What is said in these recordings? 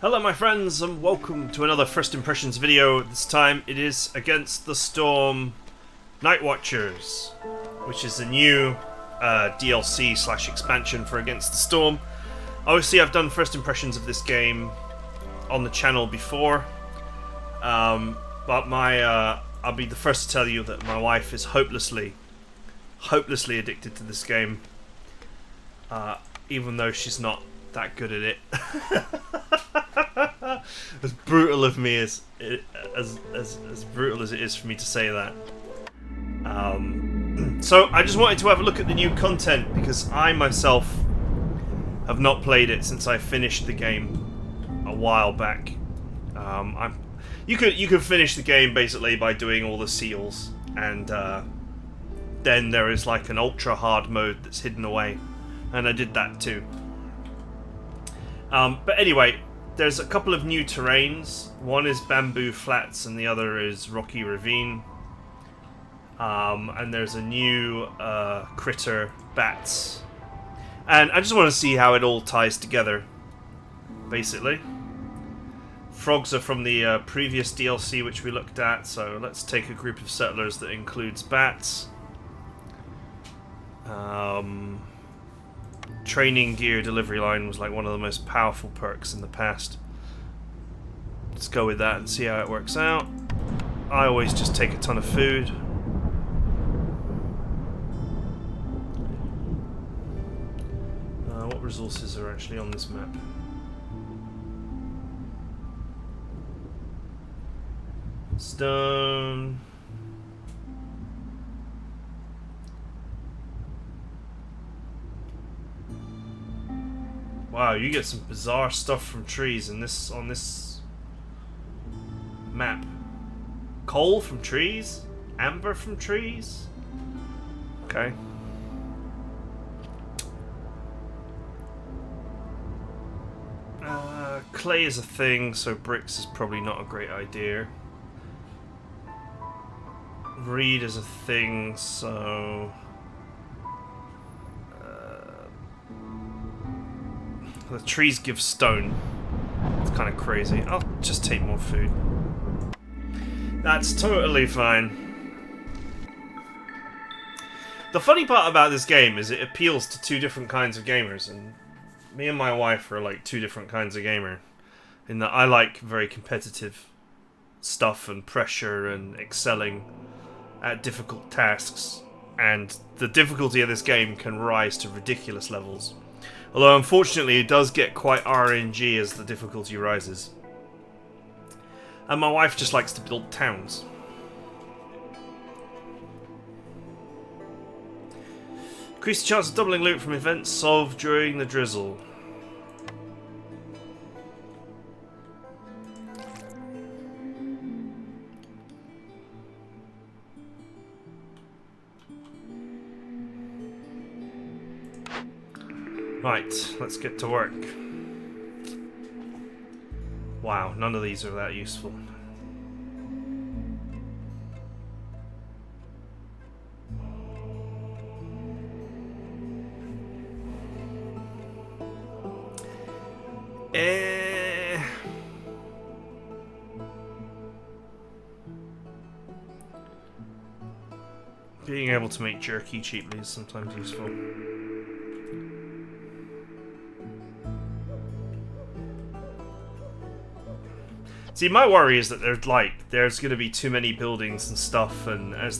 Hello my friends and welcome to another First Impressions video. This time it is Against the Storm Nightwatchers, which is a new DLC / expansion for Against the Storm. Obviously I've done First Impressions of this game on the channel before, but I'll be the first to tell you that my wife is hopelessly addicted to this game, even though she's not that good at it. As brutal of me as brutal as it is for me to say that. So I just wanted to have a look at the new content because I myself have not played it since I finished the game a while back. You could finish the game basically by doing all the seals, and then there is like an ultra hard mode that's hidden away, and I did that too. But anyway, there's a couple of new terrains. One is bamboo flats and the other is rocky ravine. And there's a new critter, bats. And I just want to see how it all ties together, basically. Frogs are from the previous DLC which we looked at, so let's take a group of settlers that includes bats. Training gear delivery line was like one of the most powerful perks in the past. Let's go with that and see how it works out. I always just take a ton of food. What resources are actually on this map? Stone. Wow, you get some bizarre stuff from trees in this on this map. Coal from trees? Amber from trees? Okay. Clay is a thing, so bricks is probably not a great idea. Reed is a thing, so the trees give stone. It's kind of crazy. I'll just take more food. That's totally fine. The funny part about this game is it appeals to two different kinds of gamers, and me and my wife are like two different kinds of gamer. In that I like very competitive stuff and pressure and excelling at difficult tasks, and the difficulty of this game can rise to ridiculous levels. Although unfortunately it does get quite RNG as the difficulty rises. And my wife just likes to build towns. Increase the chance of doubling loot from events solved during the drizzle. Right, let's get to work. Wow, none of these are that useful. Being able to make jerky cheaply is sometimes useful. See, my worry is that there's going to be too many buildings and stuff, and as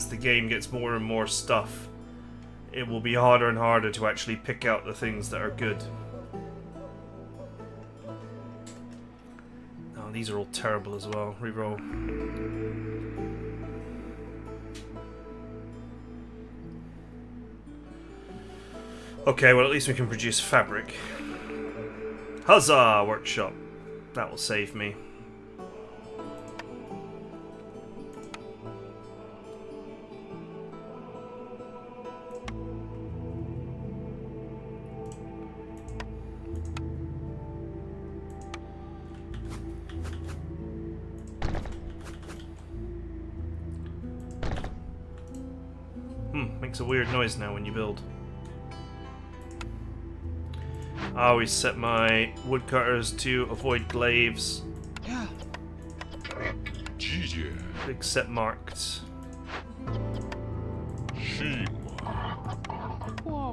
the game gets more and more stuff, it will be harder and harder to actually pick out the things that are good. Oh, these are all terrible as well. Reroll. Okay, well at least we can produce fabric. Huzzah! Workshop. That will save me. Makes a weird noise now when you build. I always set my woodcutters to avoid glaives. Yeah. Big set marked. Qua.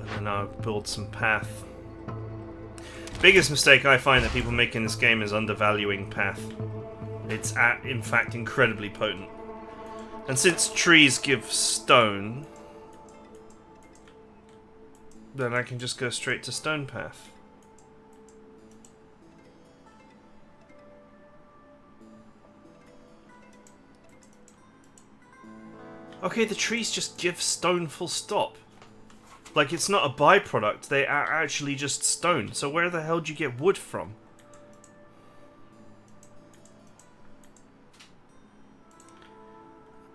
And then I'll build some path. Biggest mistake I find that people make in this game is undervaluing path. It's in fact incredibly potent. And since trees give stone, then I can just go straight to stone path. Okay, the trees just give stone full stop. Like, it's not a byproduct, they are actually just stone. So where the hell do you get wood from?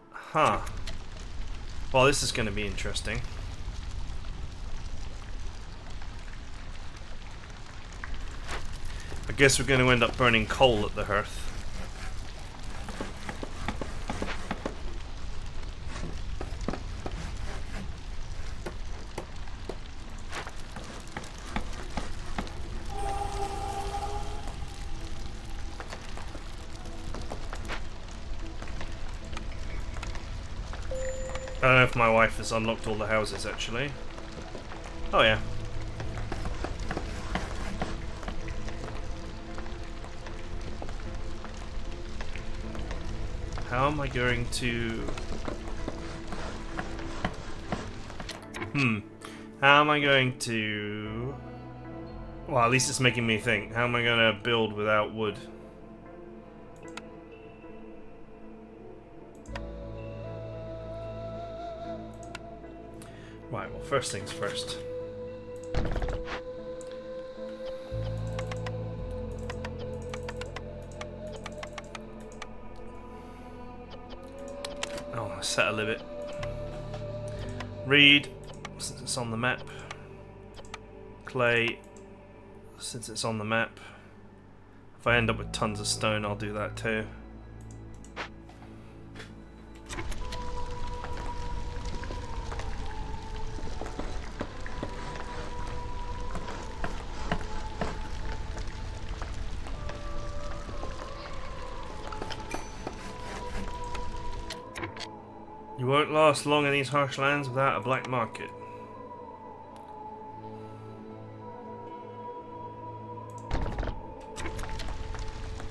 Huh. Well, this is going to be interesting. I guess we're going to end up burning coal at the hearth. I don't know if my wife has unlocked all the houses, actually. Oh, yeah. How am I going to... How am I going to... Well, at least it's making me think. How am I going to build without wood? Right, well, first things first. Oh, set a limit. Reed, since it's on the map. Clay, since it's on the map. If I end up with tons of stone, I'll do that too. You won't last long in these harsh lands without a black market.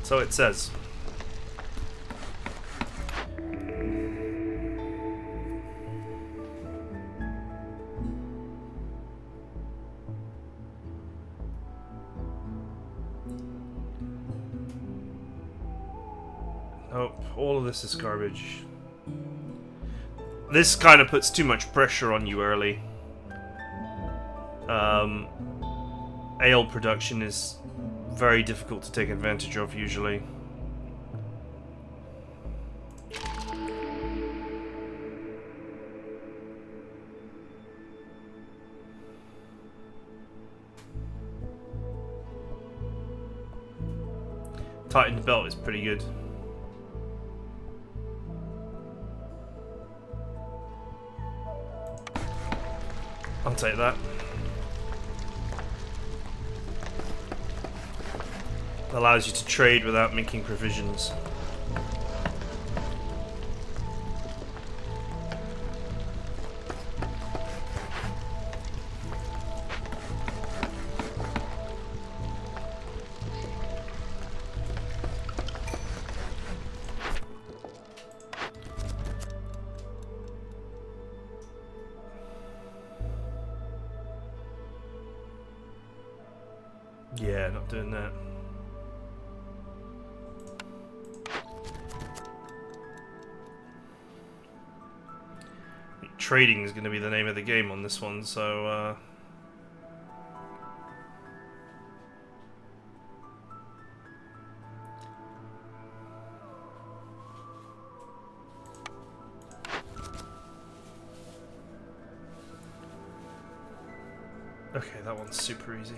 So it says. Nope, all of this is garbage. This kind of puts too much pressure on you early. Ale production is very difficult to take advantage of usually. Tighten the belt is pretty good. I'll take that. Allows you to trade without making provisions. Yeah, not doing that. Trading is going to be the name of the game on this one, so okay, that one's super easy.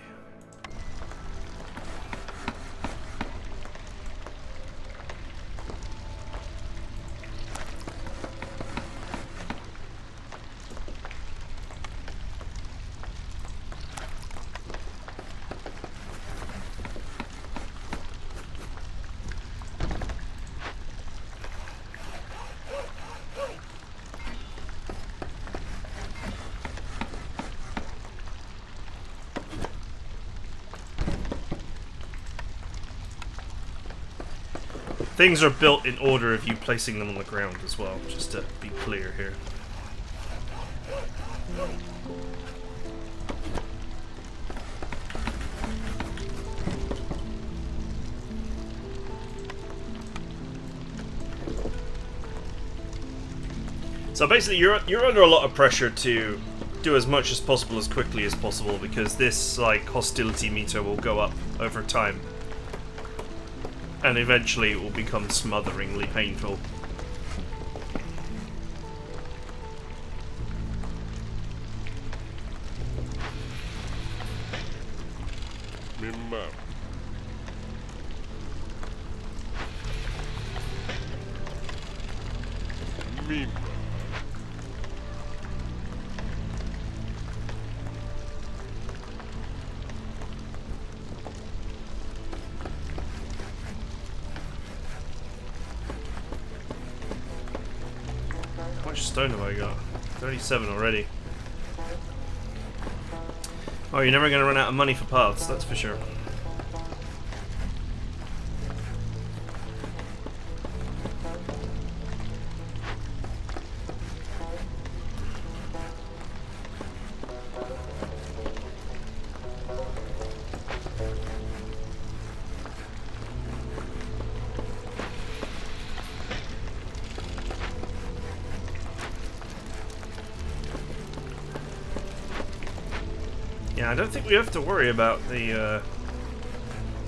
Things are built in order of you placing them on the ground as well, just to be clear here. So basically, you're under a lot of pressure to do as much as possible as quickly as possible, because this like hostility meter will go up over time. And eventually it will become smotheringly painful. Mimma. Mimma. How much stone have I got? 37 already. Oh, you're never going to run out of money for paths, that's for sure. Yeah, I don't think we have to worry about the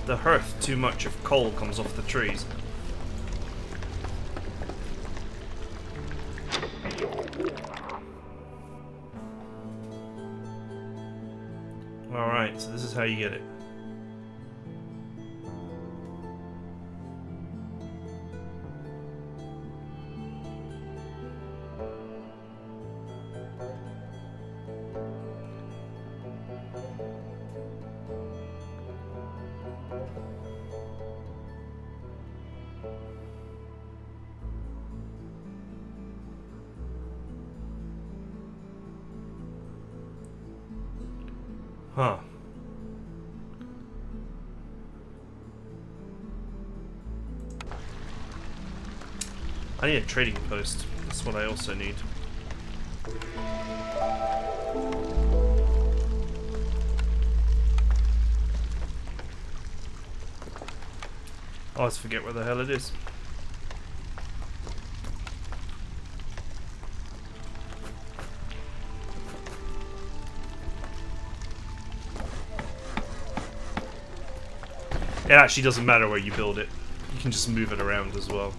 hearth too much if coal comes off the trees. Alright, so this is how you get it. Huh. I need a trading post. That's what I also need. I always forget where the hell it is. It actually doesn't matter where you build it. You can just move it around as well.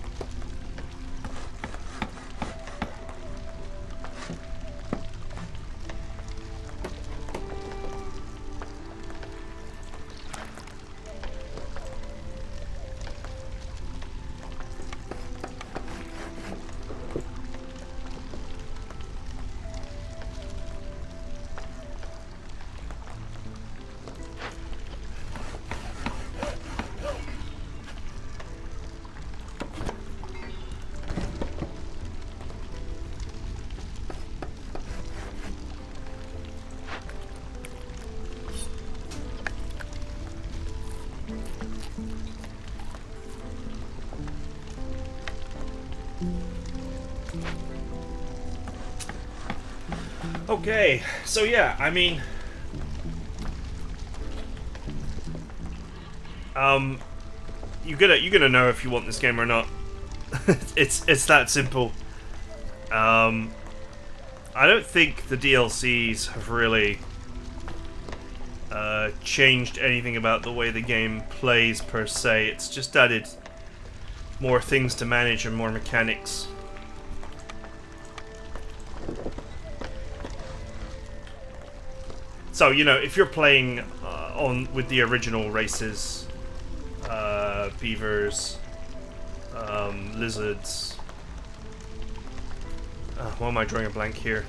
Okay, so yeah, I mean, you're gonna know if you want this game or not. it's that simple. I don't think the DLCs have really changed anything about the way the game plays per se. It's just added more things to manage and more mechanics. So, you know, if you're playing on with the original races, beavers, lizards, why am I drawing a blank here?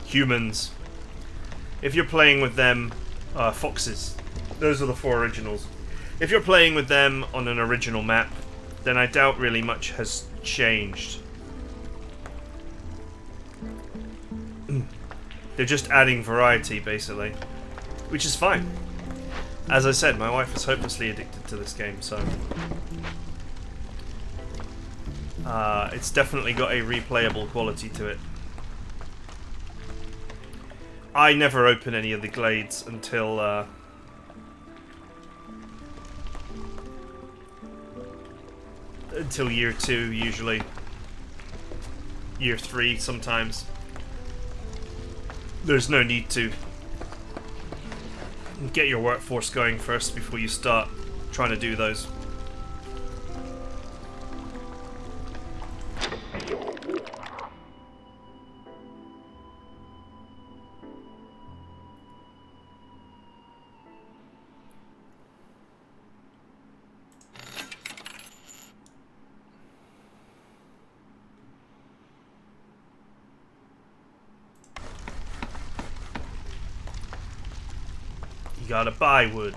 Humans. If you're playing with them, foxes. Those are the 4 originals. If you're playing with them on an original map, then I doubt really much has changed. They're just adding variety, basically. Which is fine. As I said, my wife is hopelessly addicted to this game, so It's definitely got a replayable quality to it. I never open any of the glades until year 2, usually. Year 3 sometimes. There's no need to. Get your workforce going first before you start trying to do those. You gotta buy wood.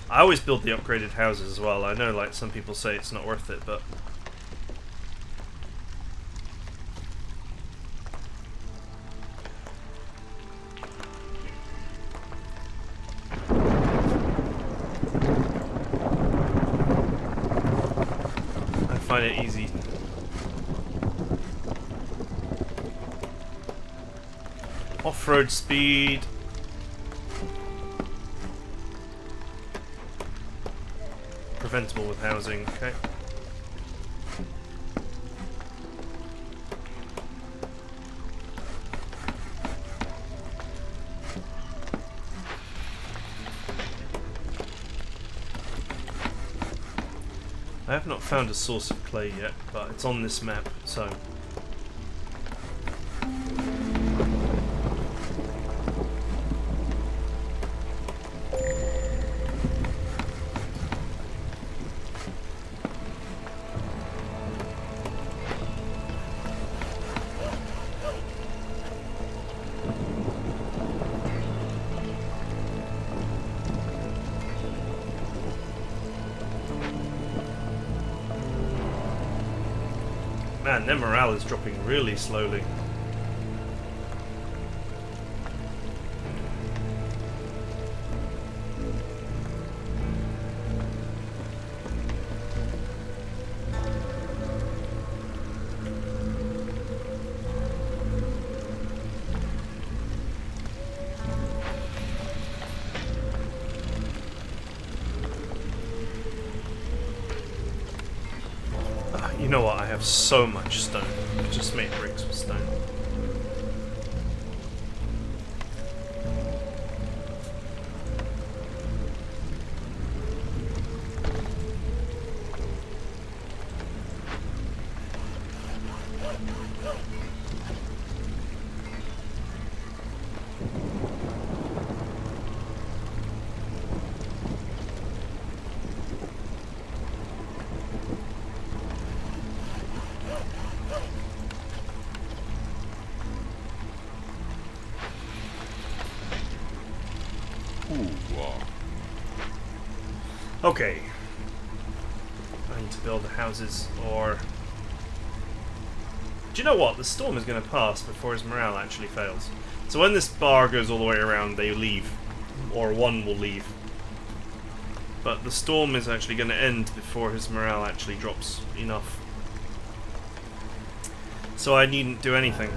I always build the upgraded houses as well. I know, like, some people say it's not worth it, but I find it easy. Off-road speed. Preventable with housing, okay. I have not found a source of clay yet, but it's on this map, so... Man, their morale is dropping really slowly. You know what? I have so much stone. Just make bricks with stone. Okay. I need to build the houses, or... Do you know what? The storm is going to pass before his morale actually fails. So when this bar goes all the way around, they leave. Or one will leave. But the storm is actually going to end before his morale actually drops enough. So I needn't do anything.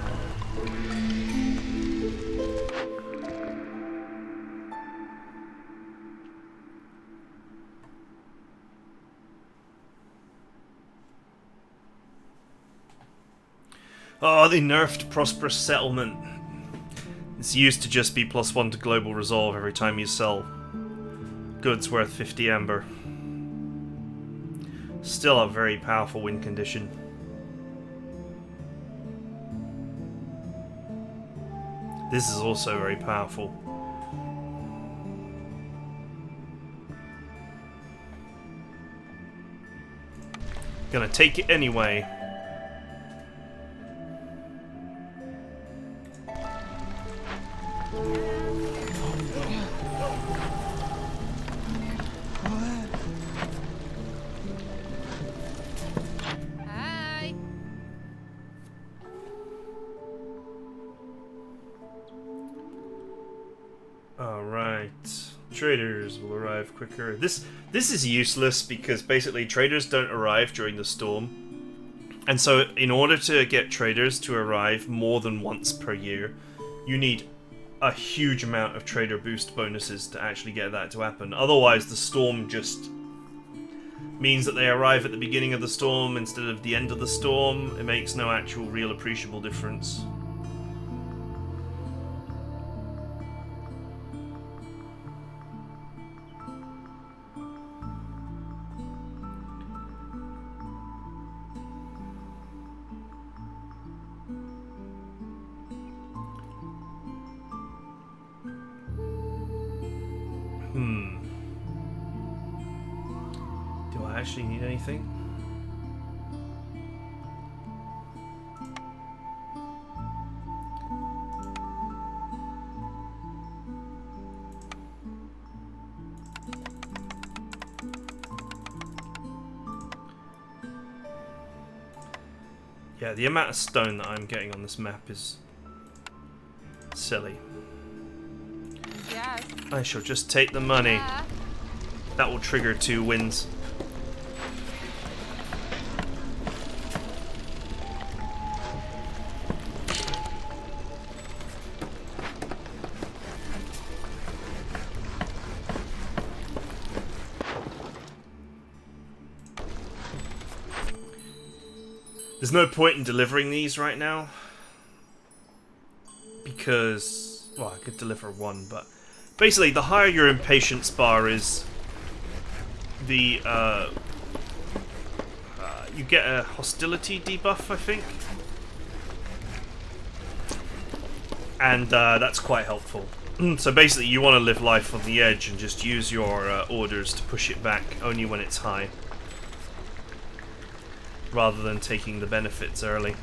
Oh, they nerfed Prosperous Settlement. It's used to just be +1 to Global Resolve every time you sell goods worth 50 amber. Still a very powerful win condition. This is also very powerful. Gonna take it anyway. Hi. Alright. traders will arrive quicker. This is useless because basically traders don't arrive during the storm. And so in order to get traders to arrive more than once per year, you need a huge amount of trader boost bonuses to actually get that to happen. Otherwise, the storm just means that they arrive at the beginning of the storm instead of the end of the storm. It makes no actual real appreciable difference. Do I actually need anything? Yeah, the amount of stone that I'm getting on this map is silly. Yes. I shall just take the money. Yeah. That will trigger 2 wins. There's no point in delivering these right now. Because, well, I could deliver one, but basically the higher your impatience bar is, the you get a hostility debuff, I think, and that's quite helpful. So basically you want to live life on the edge and just use your orders to push it back only when it's high, rather than taking the benefits early.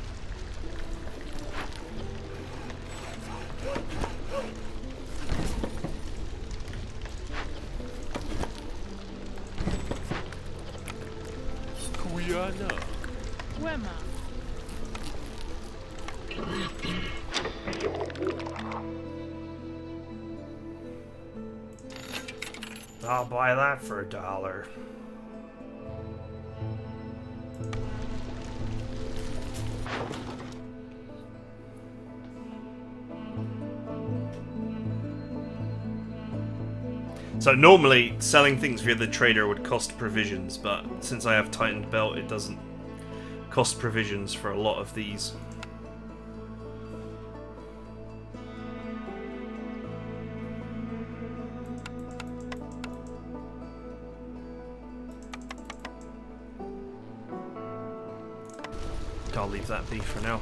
Squeana. Wema. I'll buy that for $1. So normally selling things via the trader would cost provisions, but since I have tightened belt, it doesn't cost provisions for a lot of these. I'll leave that be for now.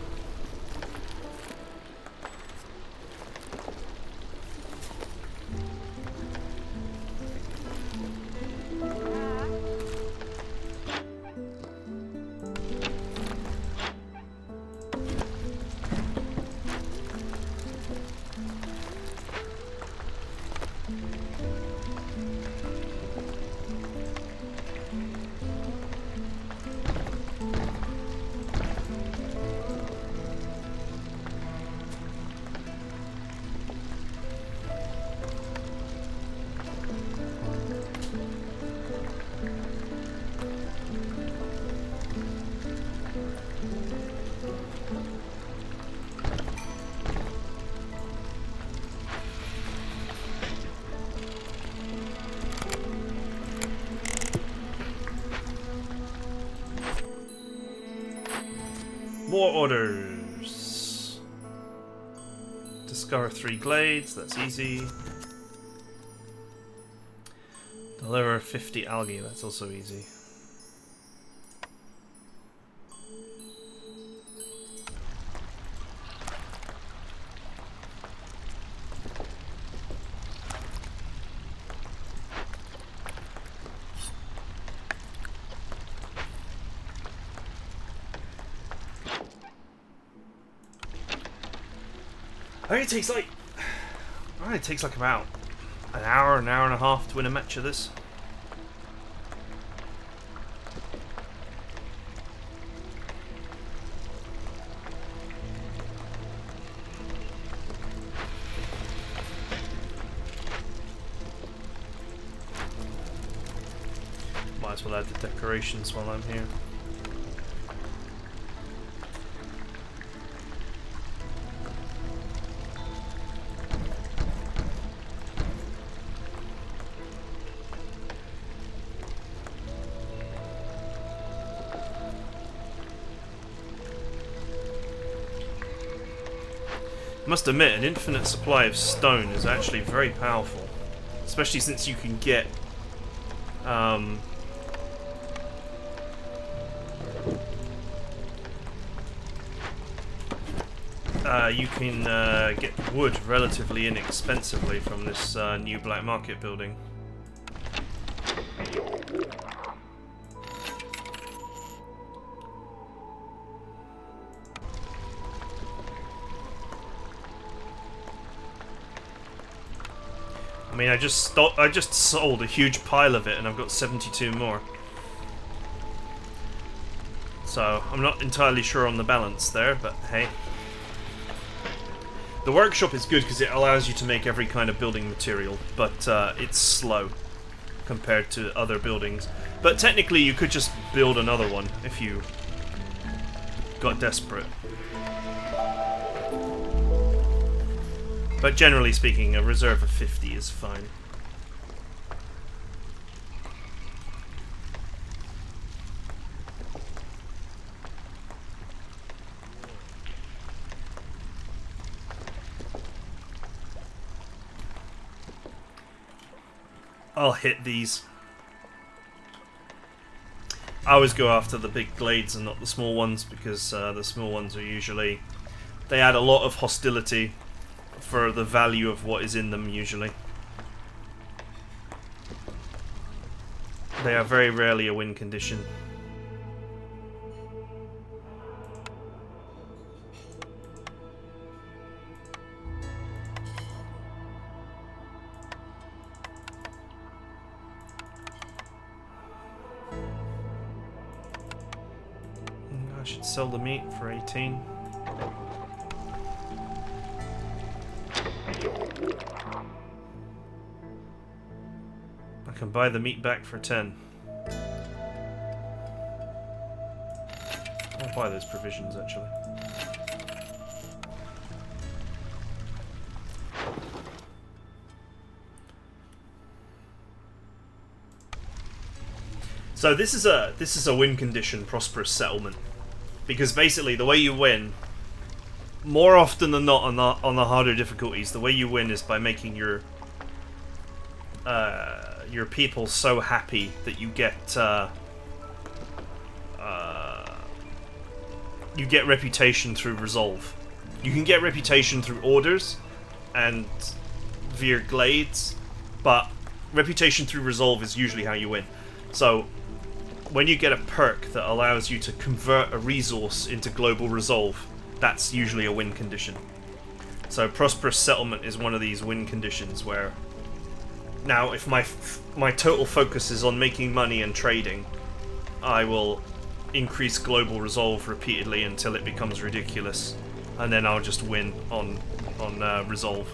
More orders. Discover 3 glades, that's easy. Deliver 50 algae, that's also easy. I think it takes like about an hour and a half to win a match of this. Might as well add the decorations while I'm here. I must admit, an infinite supply of stone is actually very powerful, especially since you can get get wood relatively inexpensively from this new black market building. I mean, I just sold a huge pile of it, and I've got 72 more. So I'm not entirely sure on the balance there, but hey. The workshop is good because it allows you to make every kind of building material, but it's slow compared to other buildings. But technically, you could just build another one if you got desperate. But generally speaking, a reserve of 50 is fine. I'll hit these. I always go after the big glades and not the small ones, because the small ones are usually... they add a lot of hostility for the value of what is in them, usually. They are very rarely a win condition. I should sell the meat for 18. I can buy the meat back for 10. I'll buy those provisions, actually. So this is a win condition, prosperous settlement, because basically the way you win, more often than not on the harder difficulties, the way you win is by making your people so happy that you get reputation through resolve. You can get reputation through orders and via glades, but reputation through resolve is usually how you win. So when you get a perk that allows you to convert a resource into global resolve, that's usually a win condition. So prosperous settlement is one of these win conditions where, now if my total focus is on making money and trading, I will increase global resolve repeatedly until it becomes ridiculous, and then I'll just win on resolve.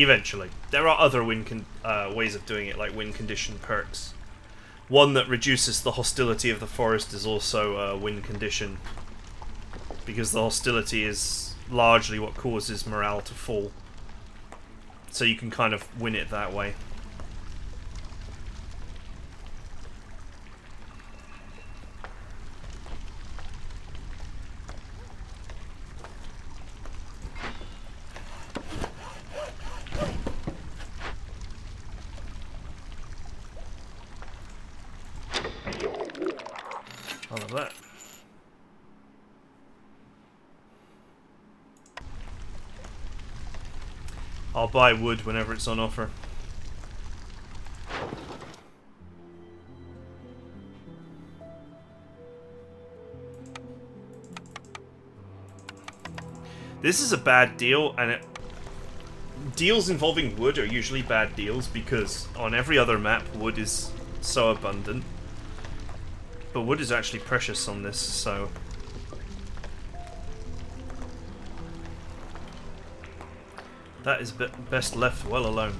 Eventually. There are other ways of doing it, like win condition perks. One that reduces the hostility of the forest is also a win condition, because the hostility is largely what causes morale to fall. So you can kind of win it that way. I love that. I'll buy wood whenever it's on offer. This is a bad deal, and deals involving wood are usually bad deals because on every other map wood is so abundant. But wood is actually precious on this, so... That is best left well alone.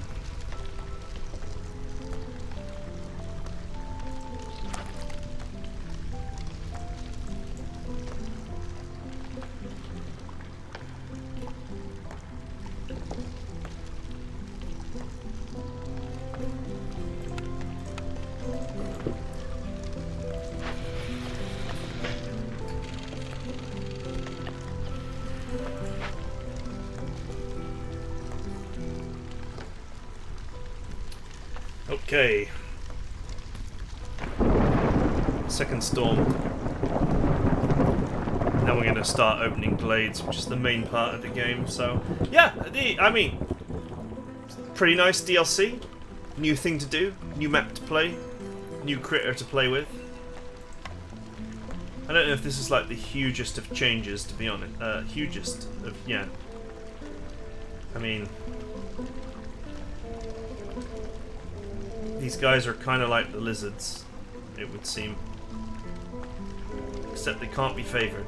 Okay. Second storm. Now we're going to start opening glades, which is the main part of the game. So, yeah, I mean, pretty nice DLC. New thing to do, new map to play, new critter to play with. I don't know if this is like the hugest of changes, to be honest. Hugest of, yeah. I mean, these guys are kind of like the lizards, it would seem. Except they can't be favoured.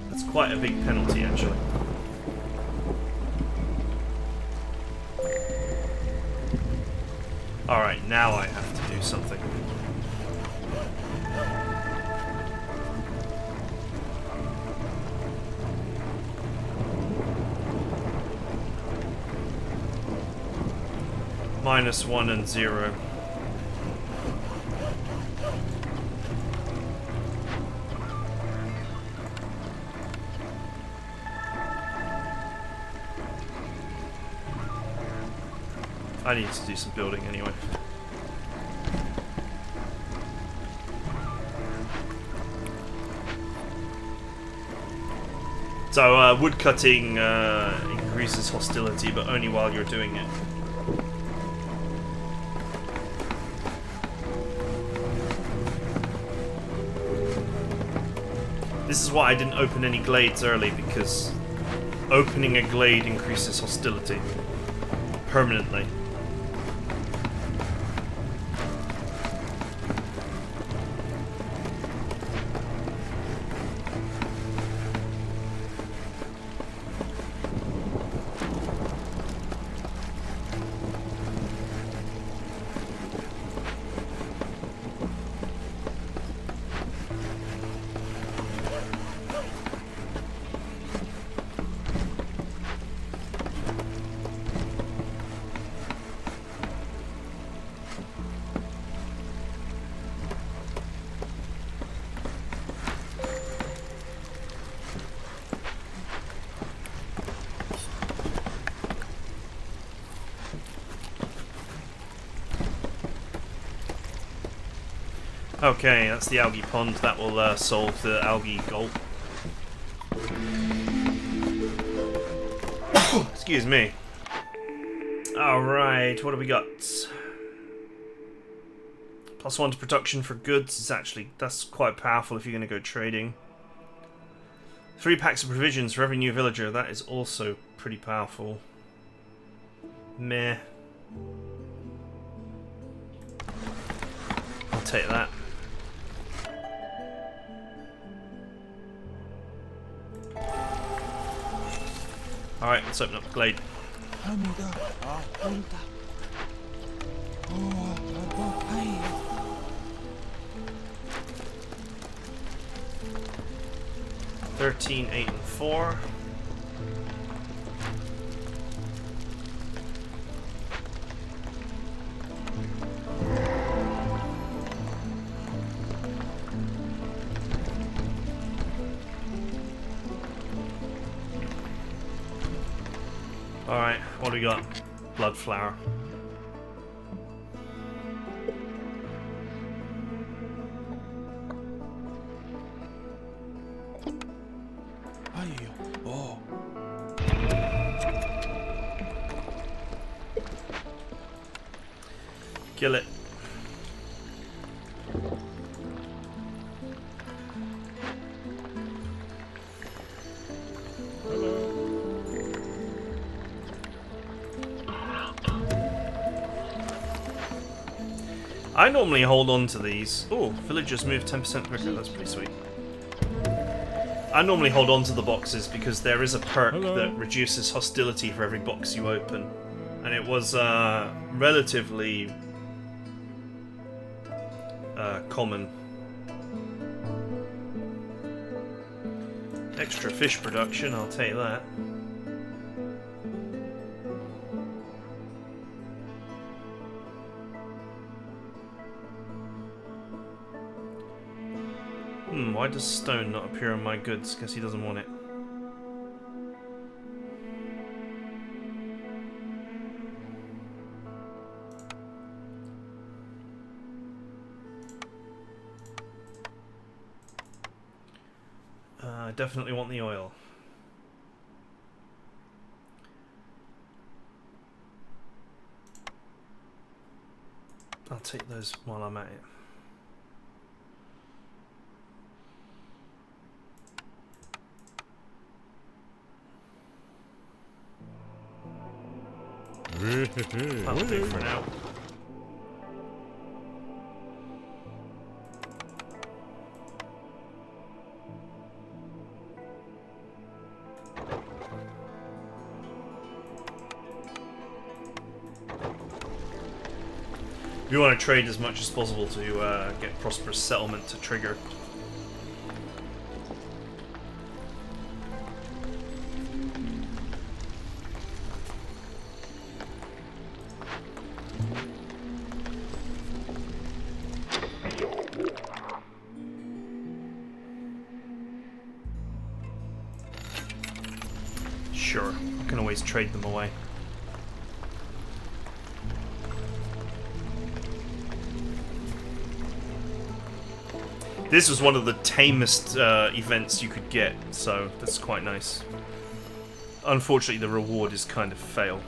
That's quite a big penalty, actually. Alright, now I have to do something. -1 and 0. I need to do some building anyway. So, wood cutting increases hostility, but only while you're doing it. This is why I didn't open any glades early, because opening a glade increases hostility permanently. Okay, that's the algae pond. That will solve the algae gulp. Excuse me. Alright, what do we got? +1 to production for goods is actually, that's quite powerful if you're going to go trading. 3 packs of provisions for every new villager, that is also pretty powerful. Meh. I'll take that. Alright, let's open up the glade. $13, 8, and 4. Alright, what do we got? Blood flower. Oh. Kill it. I normally hold on to these. Oh, villagers move 10% quicker. That's pretty sweet. I normally hold on to the boxes because there is a perk Hello. that reduces hostility for every box you open. And it was relatively common. Extra fish production, I'll take that. Why does stone not appear on my goods? Guess he doesn't want it. I definitely want the oil. I'll take those while I'm at it. That'll do for now. We want to trade as much as possible to get prosperous settlement to trigger. Sure, I can always trade them away. This was one of the tamest events you could get, so that's quite nice. Unfortunately, the reward is kind of fail.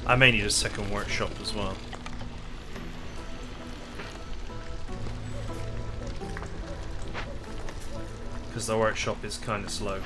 I may need a second workshop as well. Because the workshop is kind of slow.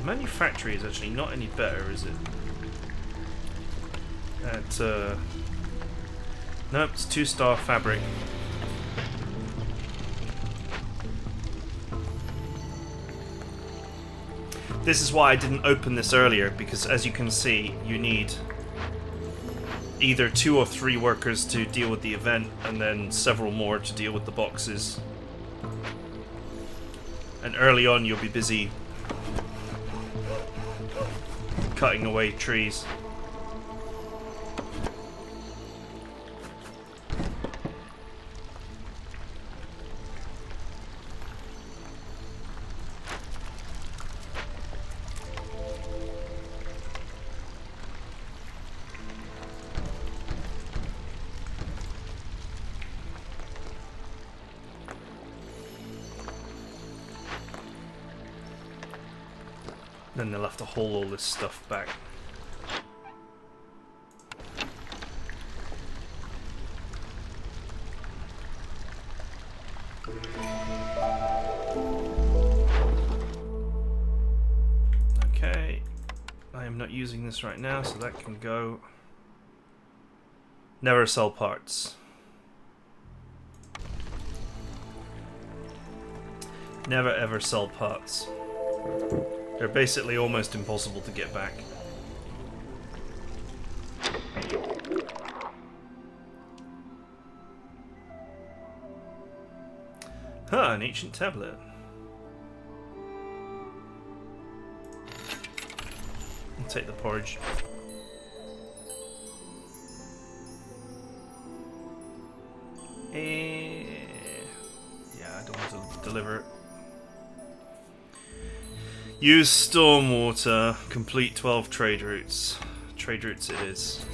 Manufactory is actually not any better, is it? Nope, it's 2-star fabric. This is why I didn't open this earlier, because as you can see, you need either 2 or 3 workers to deal with the event, and then several more to deal with the boxes. And early on you'll be busy cutting away trees. Then they'll have to haul all this stuff back. Okay, I am not using this right now, so that can go. Never sell parts. Never ever sell parts. They're basically almost impossible to get back. Huh, an ancient tablet. I'll take the porridge. Yeah, I don't want to deliver it. Use stormwater. Complete 12 trade routes. Trade routes it is.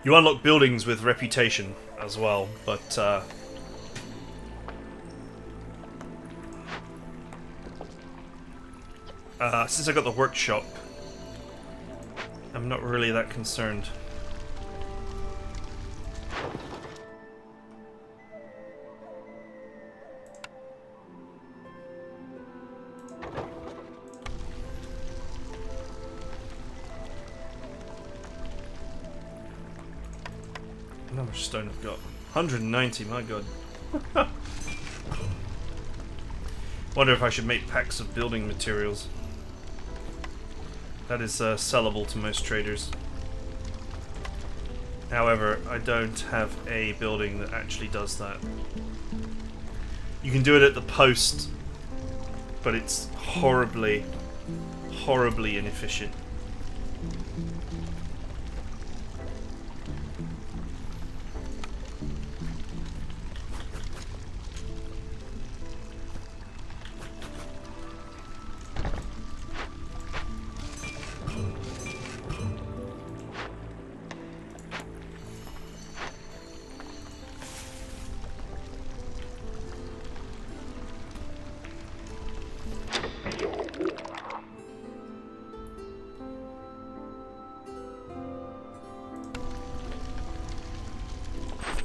You unlock buildings with reputation as well, but since I got the workshop, I'm not really that concerned. How much stone I've got? 190, my god. Wonder if I should make packs of building materials. That is sellable to most traders. However, I don't have a building that actually does that. You can do it at the post, but it's horribly, horribly inefficient.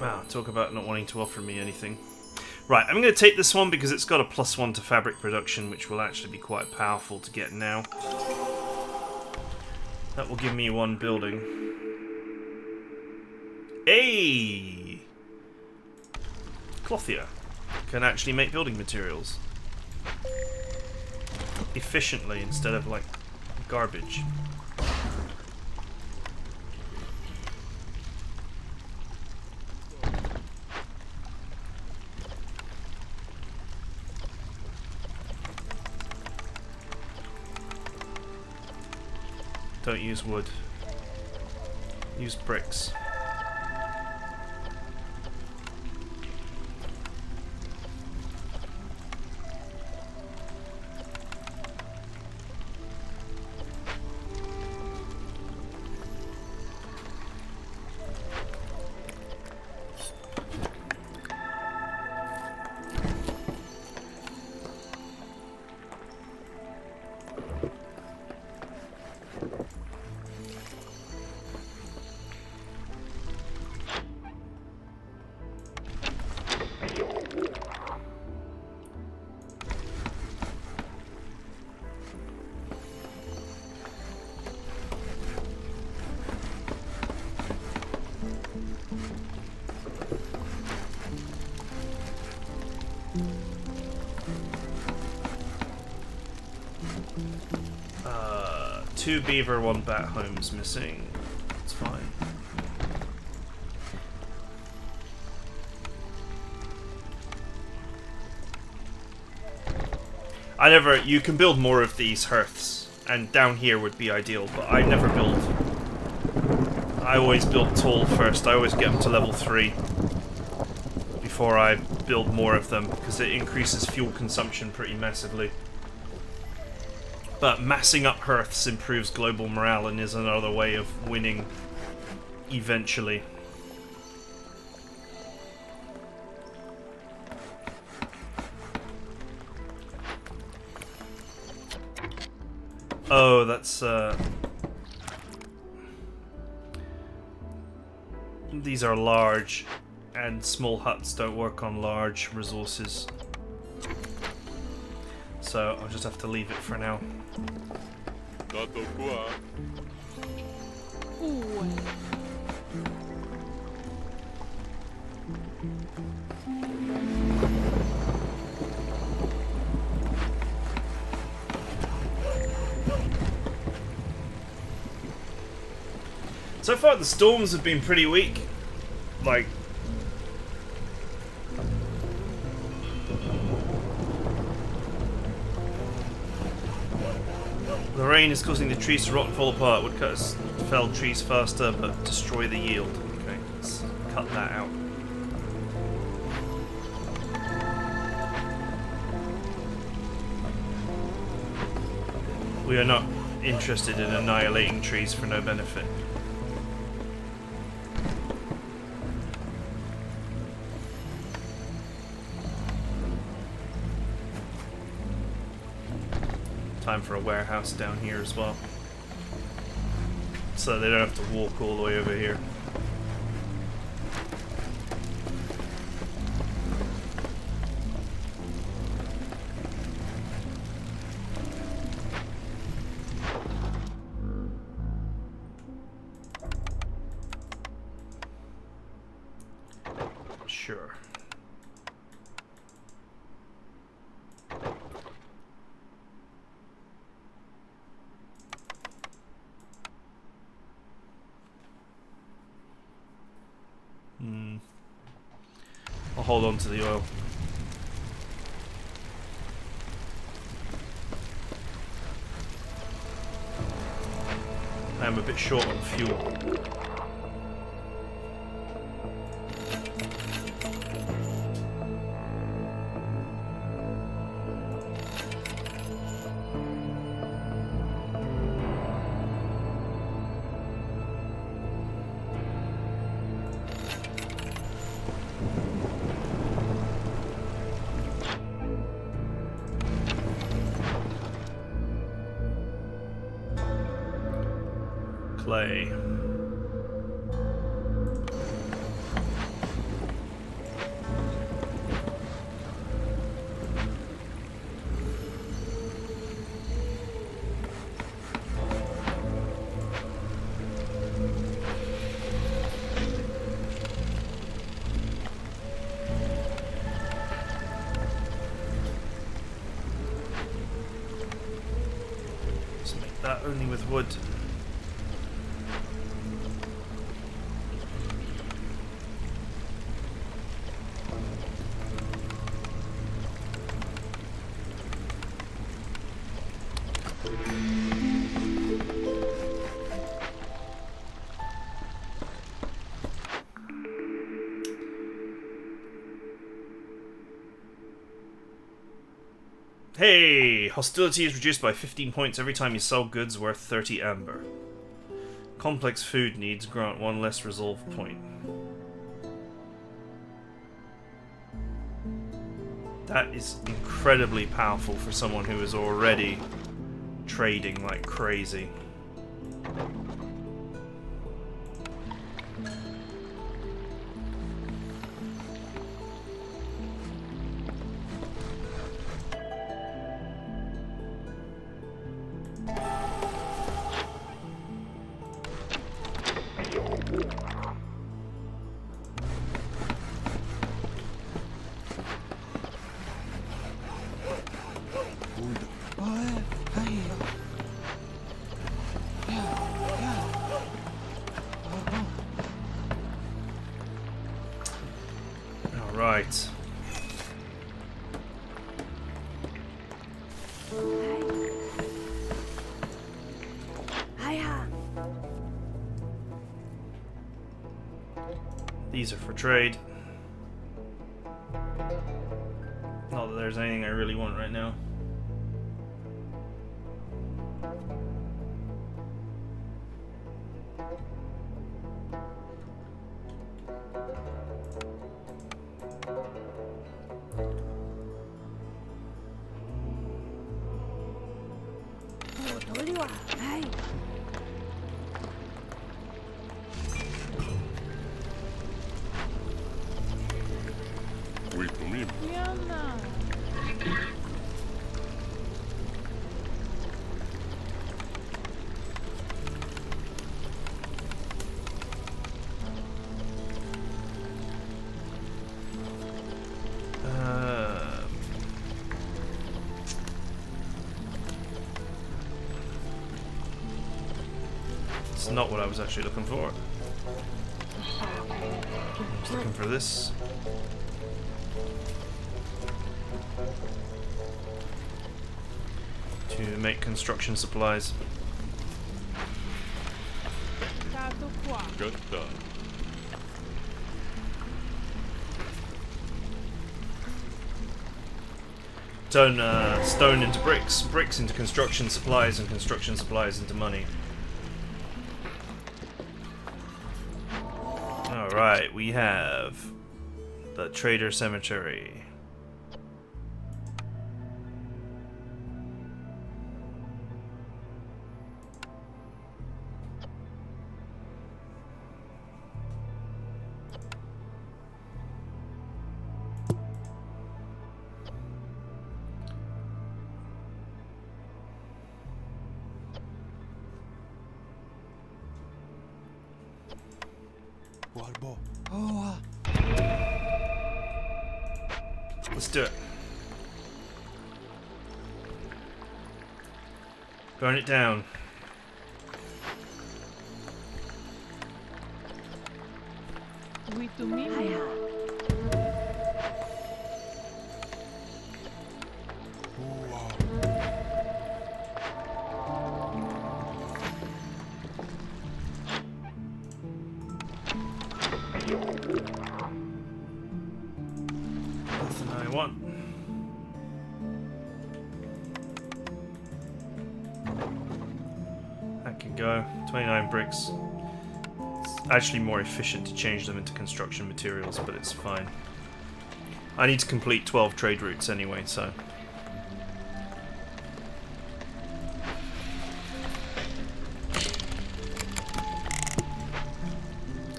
Wow, talk about not wanting to offer me anything. Right, I'm going to take this one because it's got a +1 to fabric production, which will actually be quite powerful to get now. That will give me one building. Hey! Clothier can actually make building materials efficiently instead of like garbage. Don't use wood. Use bricks. Two beaver, one bat homes missing. It's fine. You can build more of these hearths, and down here would be ideal, but I never build. I always build tall first. I always get them to level 3 before I build more of them, because it increases fuel consumption pretty massively. But massing up hearths improves global morale and is another way of winning eventually. Oh, that's these are large, and small huts don't work on large resources. so I'll just have to leave it for now. Tato kua. So far the storms have been pretty weak. Like, the rain is causing the trees to rot and fall apart. Woodcutters fell trees faster but destroy the yield. Okay, let's cut that out. We are not interested in annihilating trees for no benefit. Time for a warehouse down here as well, so they don't have to walk all the way over here. Sure. I'll hold on to the oil. I am a bit short on fuel. Clay. Let's make that only with wood. Hey! Hostility is reduced by 15 points every time you sell goods worth 30 amber. Complex food needs grant 1 less resolve point. That is incredibly powerful for someone who is already trading like crazy. Right. These are for trade. Not that there's anything I really want right now. That's not what I was actually looking for. I was looking for this. To make construction supplies. Gutta. Turn stone into bricks, bricks into construction supplies, and construction supplies into money. Alright, we have the Trader Cemetery. Let's do it. Burn it down. Nothing I want. That can go. 29 bricks. It's actually more efficient to change them into construction materials, but it's fine. I need to complete 12 trade routes anyway, so...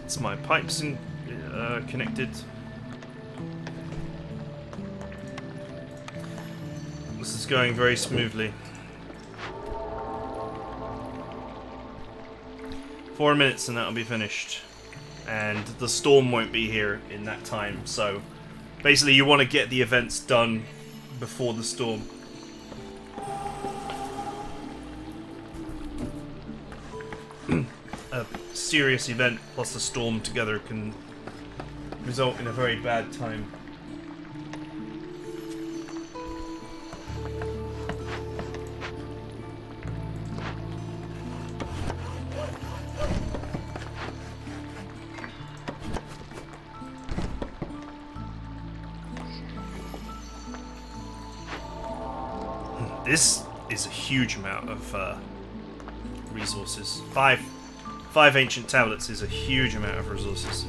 It's my pipes connected. This is going very smoothly. 4 minutes and that'll be finished. And the storm won't be here in that time, so basically you want to get the events done before the storm. A serious event plus a storm together can result in a very bad time. This is a huge amount of resources. Five ancient tablets is a huge amount of resources.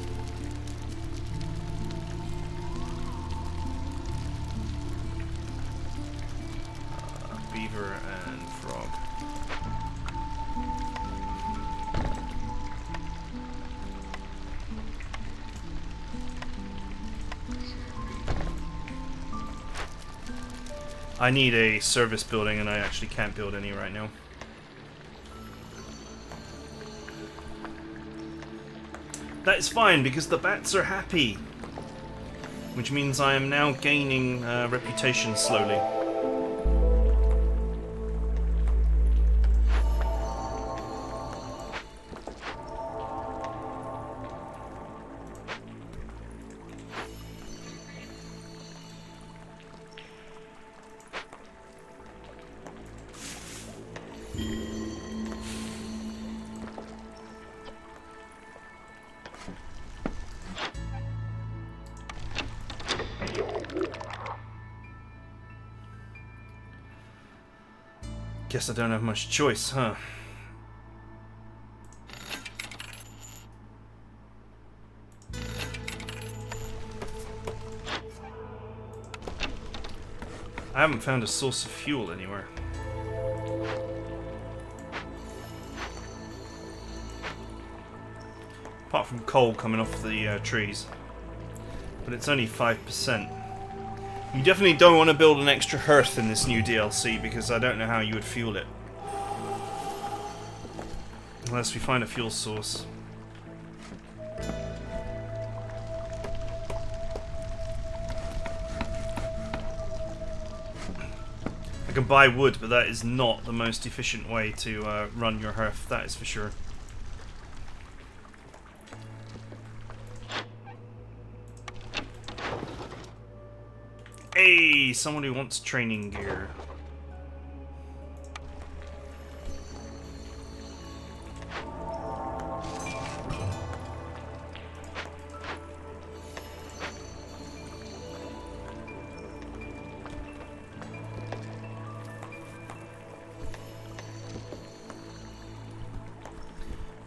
Beaver and frog. I need a service building and I actually can't build any right now. That is fine because the bats are happy. Which means I am now gaining reputation slowly. Guess I don't have much choice, huh? I haven't found a source of fuel anywhere. Apart from coal coming off the trees. But it's only 5%. You definitely don't want to build an extra hearth in this new DLC because I don't know how you would fuel it. Unless we find a fuel source. I can buy wood, but that is not the most efficient way to run your hearth, that is for sure. be someone who wants training gear.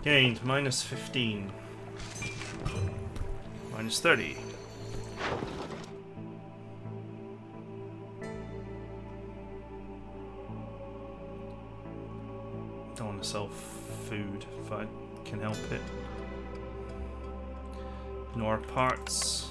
Gained minus 15. Minus 30. Don't want to sell food if I can help it. Nor parts.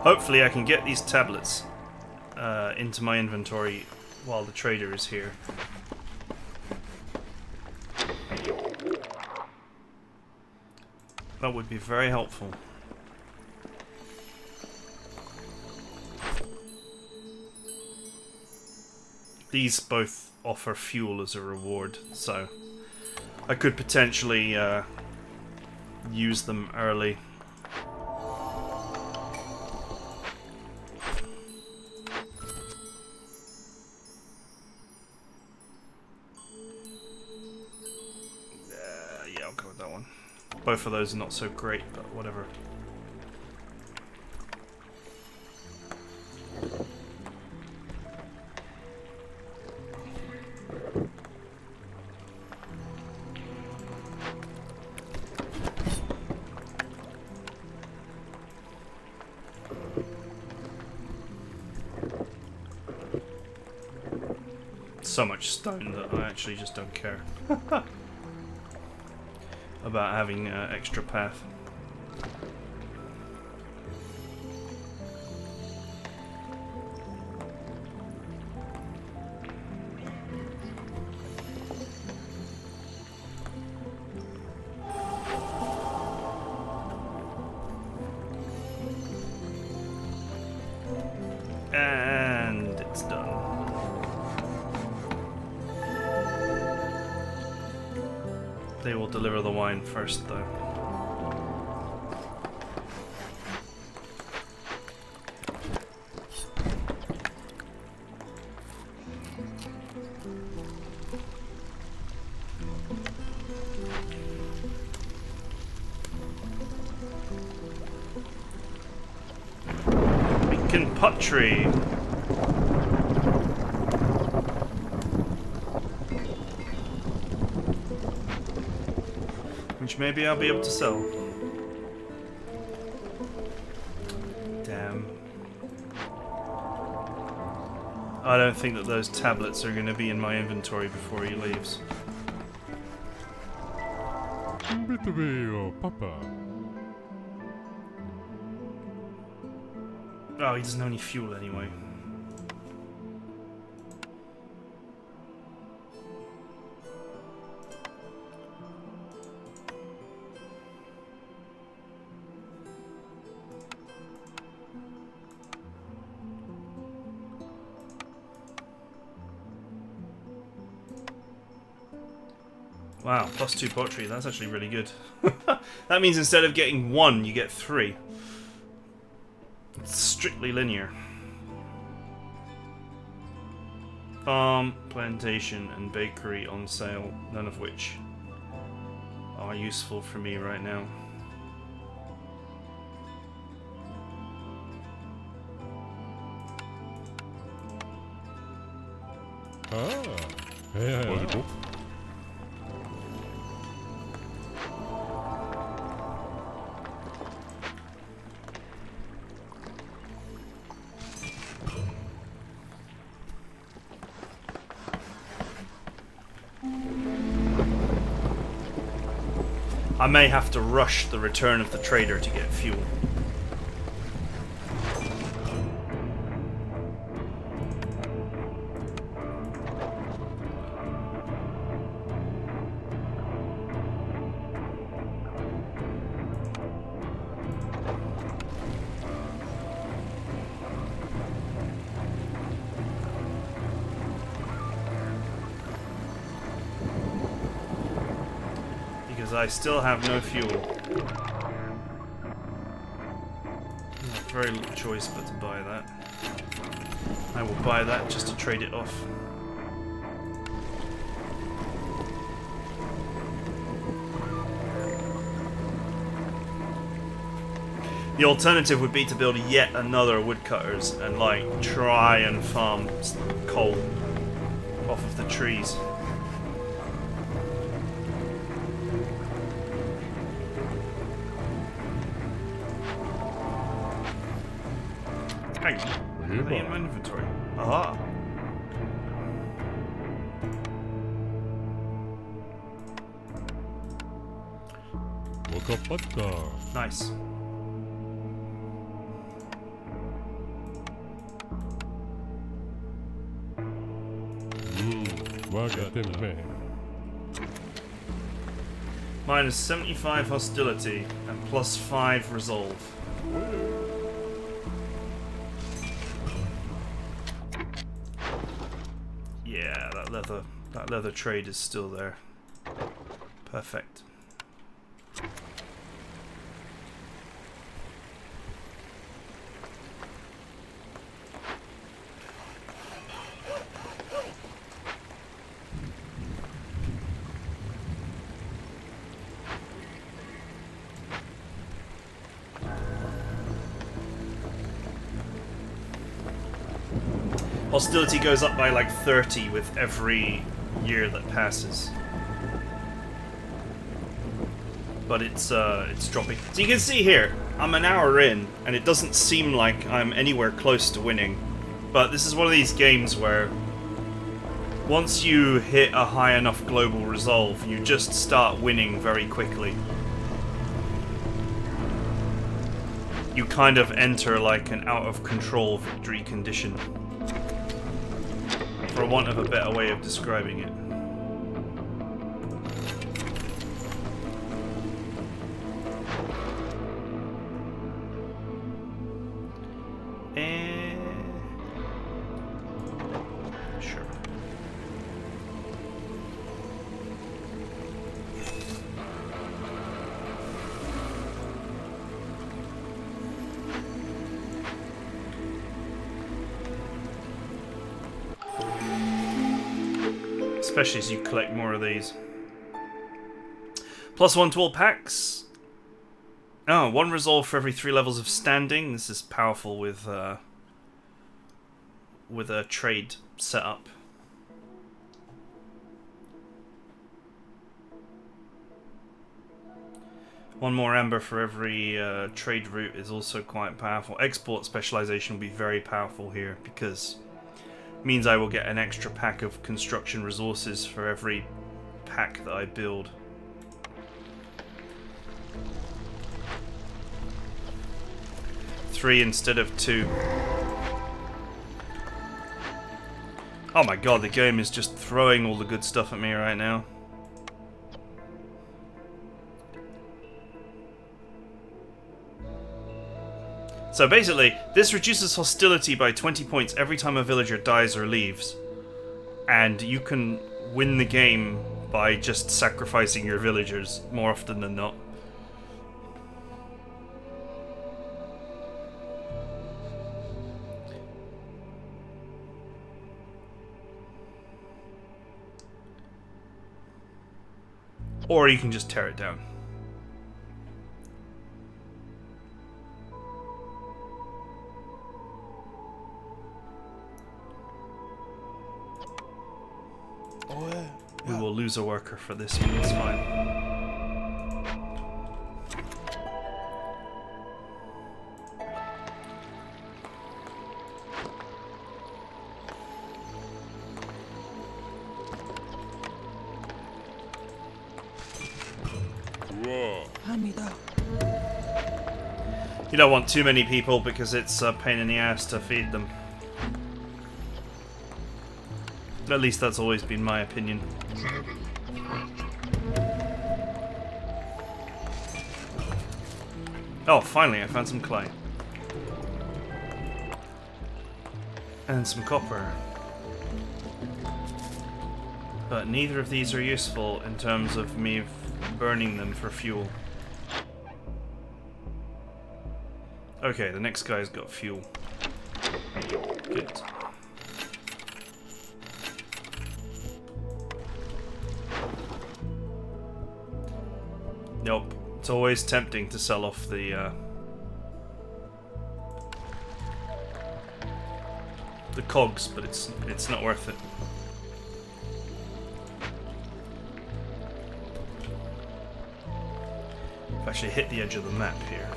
Hopefully I can get these tablets into my inventory while the trader is here. That would be very helpful. These both offer fuel as a reward, so I could potentially use them early. Yeah, I'll go with that one. Both of those are not so great, but whatever. So much stone that I actually just don't care about having extra path. And it's done. They will deliver the wine first, though. Beacon pottery. Which maybe I'll be able to sell. Damn. I don't think that those tablets are going to be in my inventory before he leaves. Papa. Oh, he doesn't have any fuel anyway. Wow, +2 pottery, that's actually really good. That means instead of getting 1, you get 3. It's strictly linear. Farm, plantation, and bakery on sale, none of which are useful for me right now. Wow. I may have to rush the return of the trader to get fuel. because I still have no fuel. Very little choice but to buy that. I will buy that just to trade it off. The alternative would be to build yet another woodcutters and like try and farm coal off of the trees. Hang on. Are they in my inventory? Aha. Nice. Minus 75 hostility and plus 5 resolve. Yeah, that leather trade is still there. Perfect. Hostility goes up by like 30 with every year that passes. But it's dropping. So you can see here, I'm an hour in, and it doesn't seem like I'm anywhere close to winning. But this is one of these games where once you hit a high enough global resolve, you just start winning very quickly. You kind of enter like an out of control victory condition. For want of a better way of describing it. Sure. Especially as you collect more of these. +1 to all packs. Oh, 1 resolve for every 3 levels of standing. This is powerful with a trade setup. One more amber for every trade route is also quite powerful. Export specialization will be very powerful here because means I will get an extra pack of construction resources for every pack that I build. Three instead of 2. Oh my god, the game is just throwing all the good stuff at me right now. So basically, this reduces hostility by 20 points every time a villager dies or leaves. And you can win the game by just sacrificing your villagers more often than not. Or you can just tear it down. We will lose a worker for this one, it's fine. You don't want too many people because it's a pain in the ass to feed them. At least that's always been my opinion. Oh, finally I found some clay. And some copper. But neither of these are useful in terms of me burning them for fuel. Okay, the next guy's got fuel. Good. Nope. It's always tempting to sell off the cogs, but it's not worth it. I've actually hit the edge of the map here.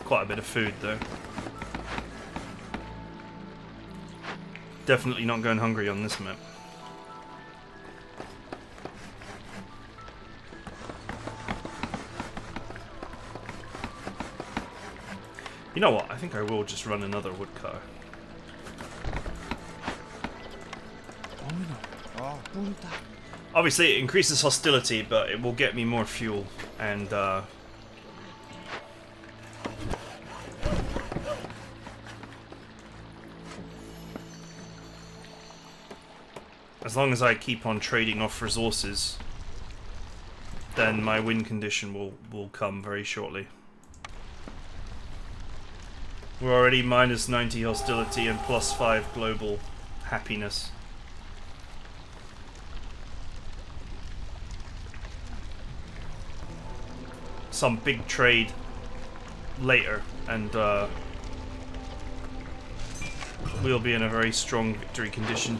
Quite a bit of food though. Definitely not going hungry on this map. You know what? I think I will just run another woodcutter. Obviously it increases hostility, but it will get me more fuel and as long as I keep on trading off resources, then my win condition will come very shortly. We're already minus 90 hostility and plus 5 global happiness. Some big trade later, and we'll be in a very strong victory condition.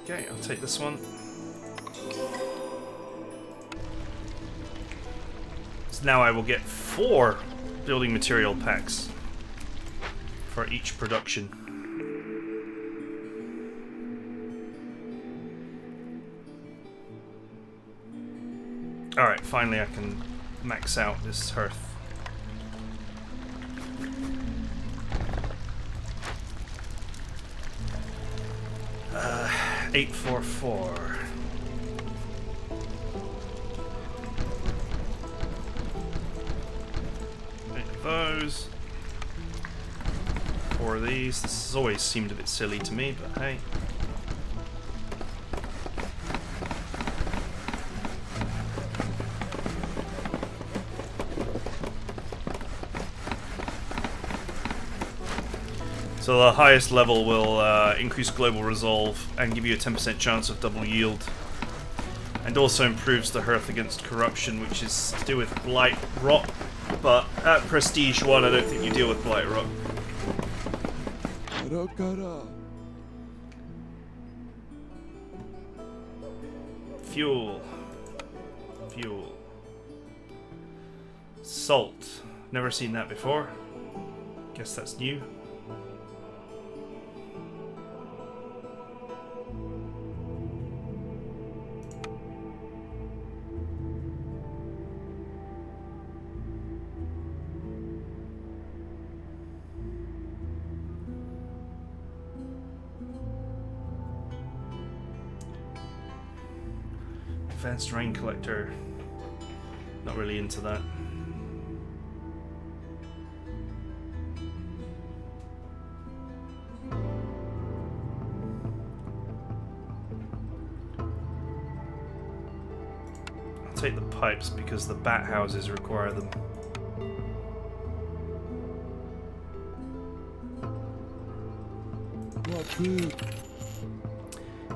Okay, I'll take this one. So now I will get 4 building material packs for each production. Alright, finally I can max out this hearth. 844. Make those. 4 of these. This has always seemed a bit silly to me, but hey. So the highest level will increase global resolve and give you a 10% chance of double yield. And also improves the hearth against corruption, which is to do with blight rot. But at Prestige 1 I don't think you deal with blight rot. Fuel. Fuel. Salt. Never seen that before. Guess that's new. Advanced rain collector. Not really into that. I'll take the pipes because the bat houses require them.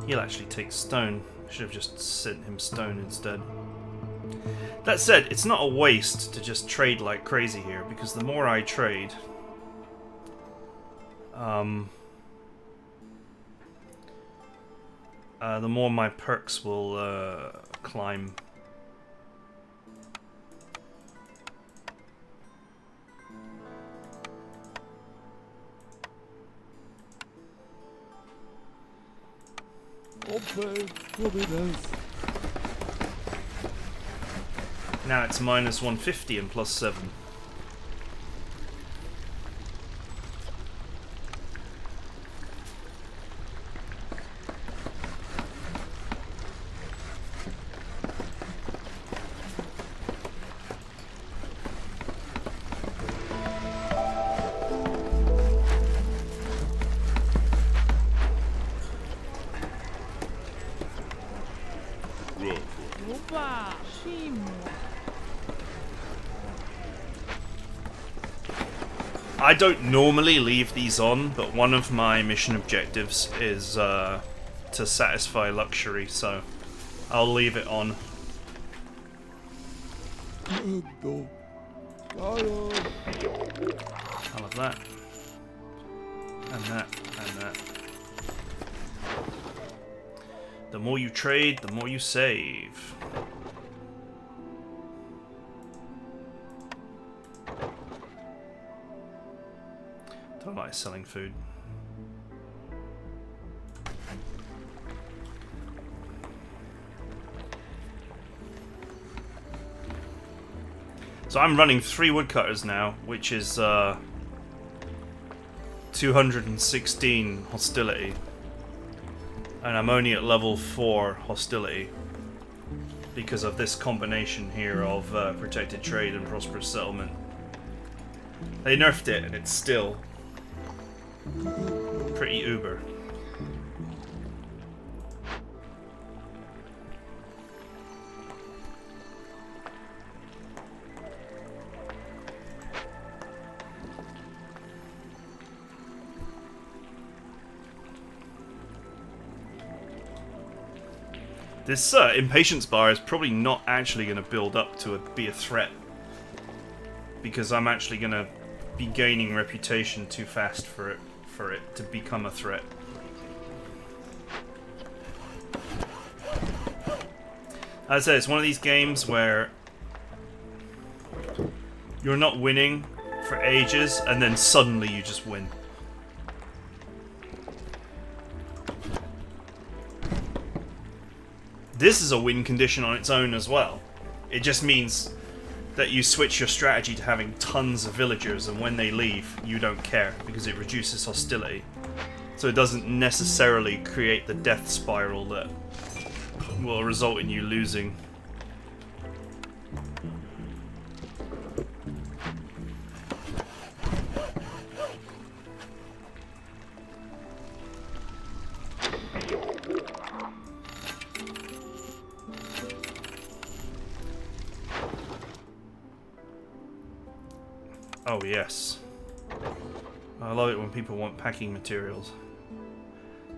He'll actually take stone. Should have just sent him stone instead. That said, it's not a waste to just trade like crazy here, because the more I trade, the more my perks will climb. Now it's minus 150 and plus 7. I don't normally leave these on, but one of my mission objectives is to satisfy luxury, so I'll leave it on. I'll have that. And that, and that. The more you trade, the more you save. Don't like selling food. So I'm running 3 woodcutters now, which is 216 hostility. And I'm only at level 4 hostility because of this combination here of protected trade and prosperous settlement. They nerfed it and it's still pretty uber. This impatience bar is probably not actually going to build up to be a threat, because I'm actually going to be gaining reputation too fast for it to become a threat. As I said, it's one of these games where you're not winning for ages and then suddenly you just win. This is a win condition on its own as well. It just means that you switch your strategy to having tons of villagers, and when they leave, you don't care because it reduces hostility. So it doesn't necessarily create the death spiral that will result in you losing. Oh yes. I love it when people want packing materials.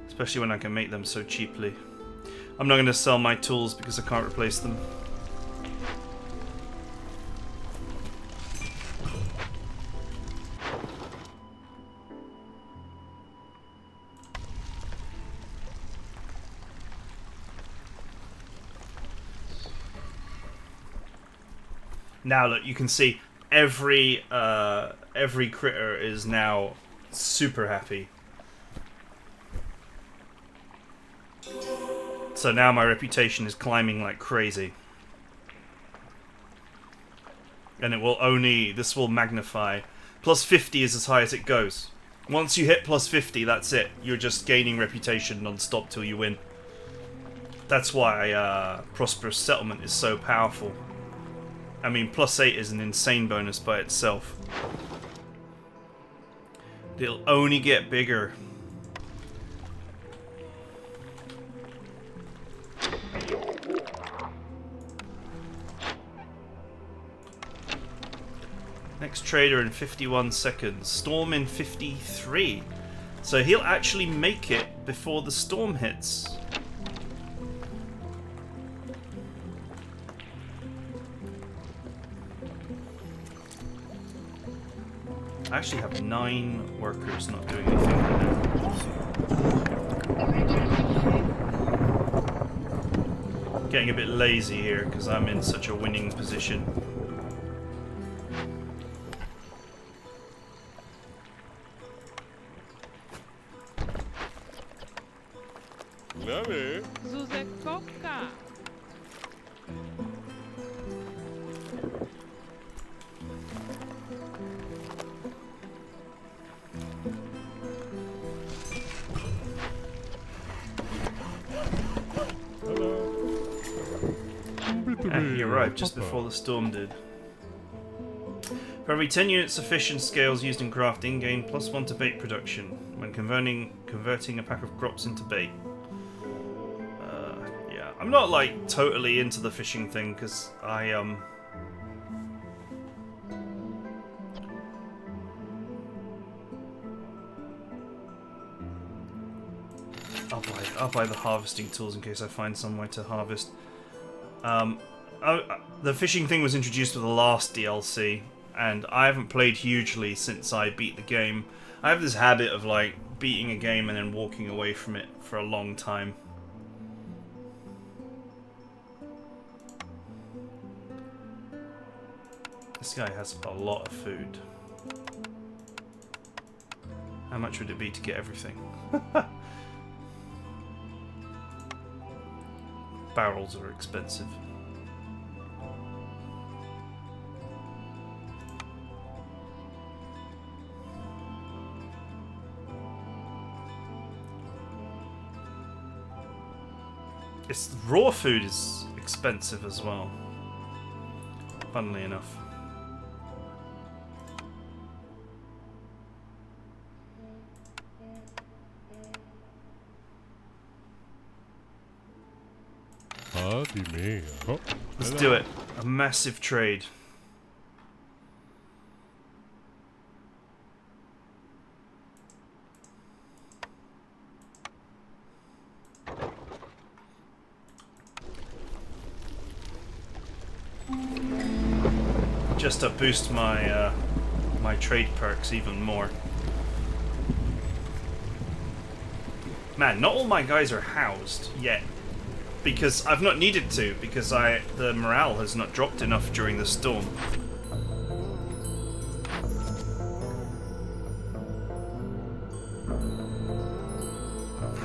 Especially when I can make them so cheaply. I'm not going to sell my tools because I can't replace them. Now look, you can see every critter is now super happy. So now my reputation is climbing like crazy. And it will this will magnify. Plus 50 is as high as it goes. Once you hit plus 50, that's it. You're just gaining reputation non-stop till you win. That's why Prosperous Settlement is so powerful. I mean, plus 8 is an insane bonus by itself. It'll only get bigger. Next trader in 51 seconds. Storm in 53. So he'll actually make it before the storm hits. I actually have 9 workers not doing anything right now. Getting a bit lazy here because I'm in such a winning position. Name. Zuzekoka. He arrived just before the storm did. For every 10 units of fish and scales used in crafting, gain +1 to bait production when converting a pack of crops into bait. Yeah, I'm not like totally into the fishing thing because I'll buy the harvesting tools in case I find somewhere to harvest. The fishing thing was introduced with the last DLC, and I haven't played hugely since I beat the game. I have this habit of like beating a game and then walking away from it for a long time. This guy has a lot of food. How much would it be to get everything? Barrels are expensive. Raw food is expensive as well, funnily enough. Let's do it. A massive trade. Just to boost my my trade perks even more. Man, not all my guys are housed yet, because I've not needed to, because the morale has not dropped enough during the storm.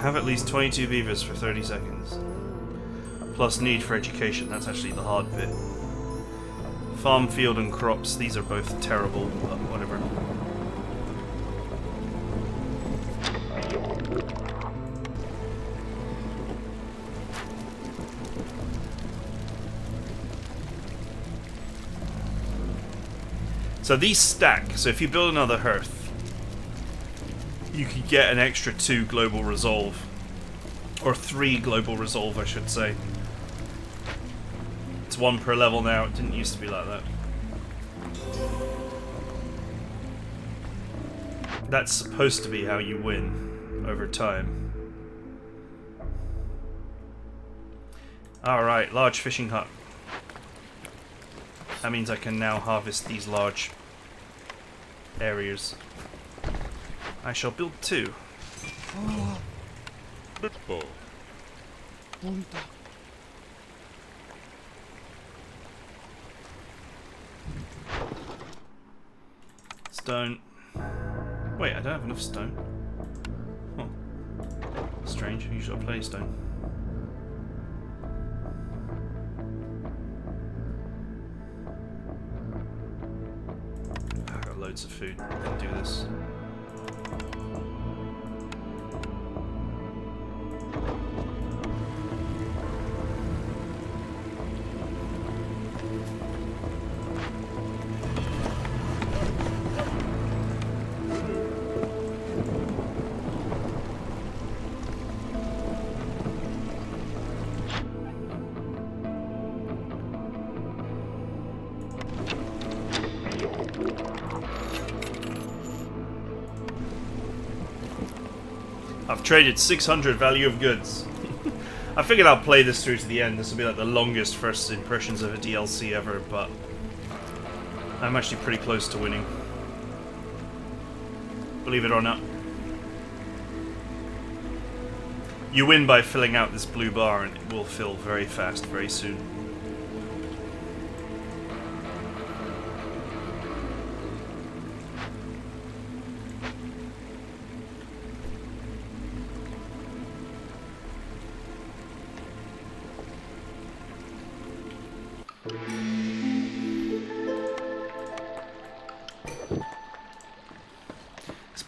Have at least 22 beavers for 30 seconds. Plus need for education, that's actually the hard bit. Farm, field, and crops, these are both terrible, but whatever. So these stack, so if you build another hearth, you could get an extra 2 global resolve. Or 3 global resolve, I should say. It's 1 per level now, it didn't used to be like that. That's supposed to be how you win over time. Alright, large fishing hut. That means I can now harvest these large areas. I shall build 2. Bippo. Stone. Wait, I don't have enough stone. Huh. Strange, usually I play stone. I've got loads of food. I can do this. I've traded 600 value of goods. I figured I'll play this through to the end. This will be like the longest first impressions of a DLC ever, but I'm actually pretty close to winning. Believe it or not. You win by filling out this blue bar, and it will fill very fast, very soon.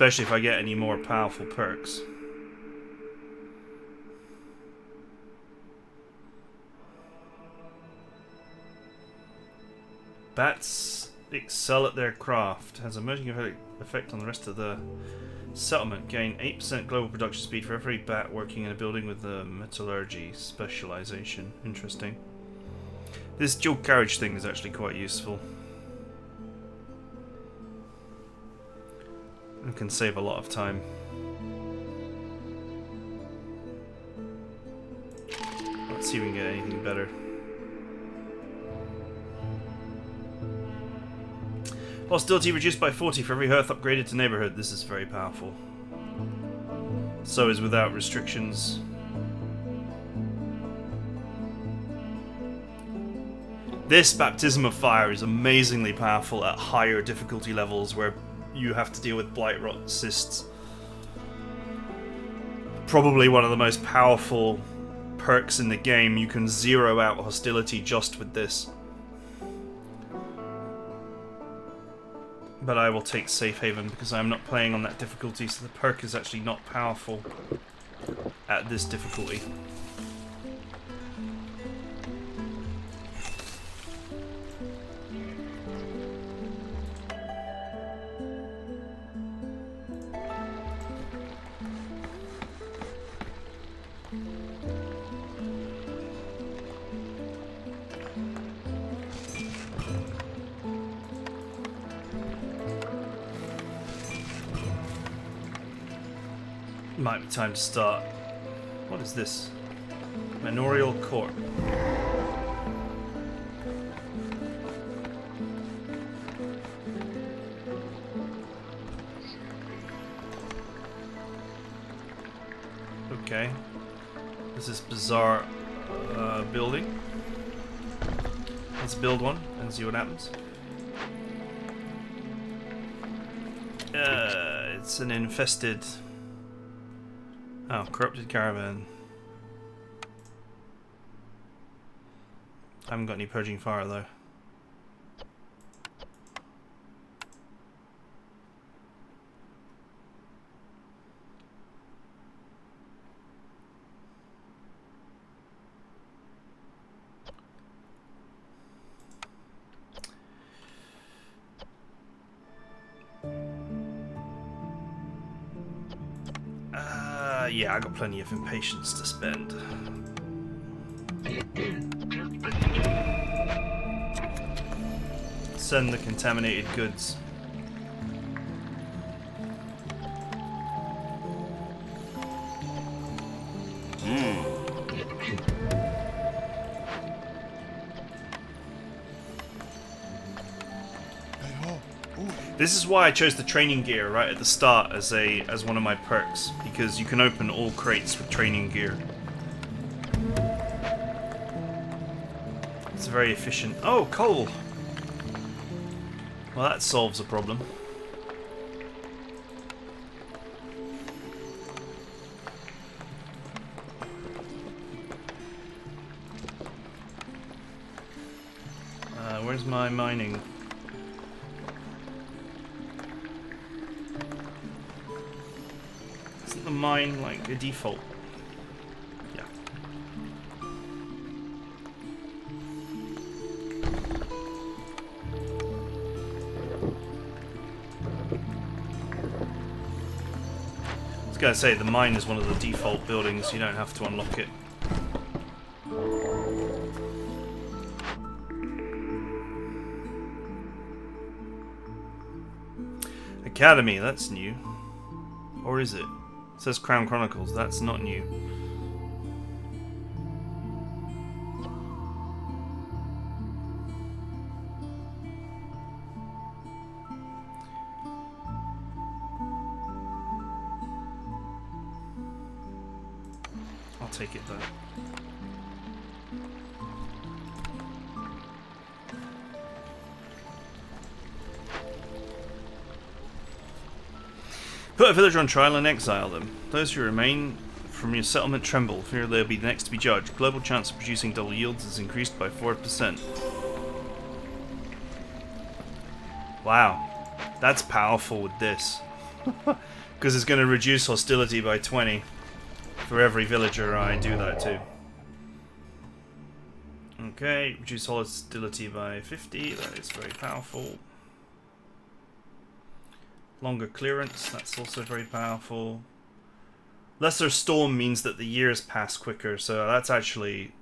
Especially if I get any more powerful perks. Bats excel at their craft. Has a merging effect on the rest of the settlement. Gain 8% global production speed for every bat working in a building with the metallurgy specialization. Interesting. This dual carriage thing is actually quite useful. And can save a lot of time. Let's see if we can get anything better. Hostility reduced by 40 for every hearth upgraded to neighborhood. This is very powerful. So is without restrictions. This Baptism of Fire is amazingly powerful at higher difficulty levels where you have to deal with blight rot cysts. Probably one of the most powerful perks in the game. You can zero out hostility just with this. But I will take Safe Haven because I'm not playing on that difficulty, so the perk is actually not powerful at this difficulty. Might be time to start. What is this? Manorial Court. Okay. This is bizarre building. Let's build one and see what happens. It's an infested... Oh, corrupted caravan. I haven't got any purging fire though. Yeah, I got plenty of impatience to spend. Send the contaminated goods. This is why I chose the training gear right at the start as one of my perks, because you can open all crates with training gear. It's very efficient. Oh, coal! Well, that solves a problem. Where's my mining? Isn't the mine like a default? Yeah. I was gonna say the mine is one of the default buildings, you don't have to unlock it. Academy, that's new. Or is it? It says Crown Chronicles, that's not new. I'll take it though. Put a villager on trial and exile them. Those who remain from your settlement tremble, fear they'll be the next to be judged. Global chance of producing double yields is increased by 4%. Wow, that's powerful with this. Because it's going to reduce hostility by 20. For every villager I do that to. Okay, reduce hostility by 50, that is very powerful. Longer clearance, that's also very powerful. Lesser storm means that the years pass quicker, so that's actually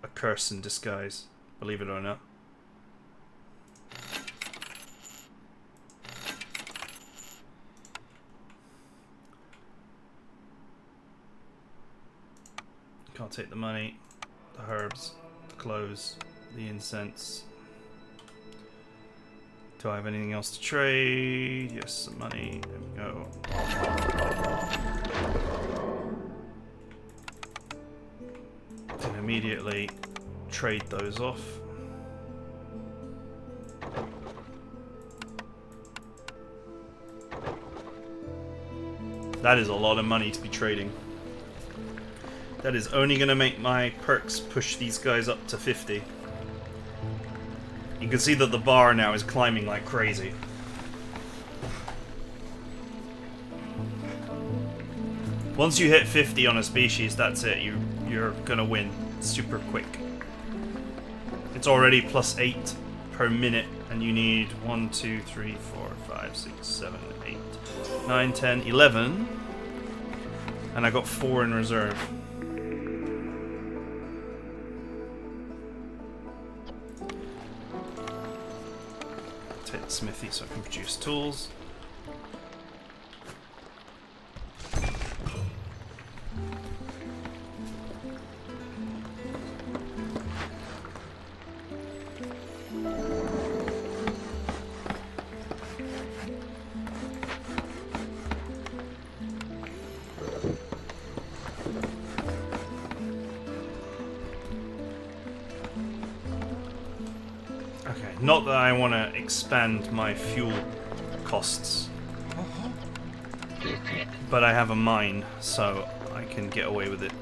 a curse in disguise, believe it or not. Can't take the money, the herbs, the clothes, the incense. Do I have anything else to trade? Yes, some money. There we go. Can immediately trade those off. That is a lot of money to be trading. That is only going to make my perks push these guys up to 50. You can see that the bar now is climbing like crazy. Once you hit 50 on a species, that's it. You're going to win super quick. It's already +8 per minute, and you need 1, 2, 3, 4, 5, 6, 7, 8, 9, 10, 11. And I got 4 in reserve. Take the smithy so I can produce tools. Not that I want to expand my fuel costs, but I have a mine, so I can get away with it.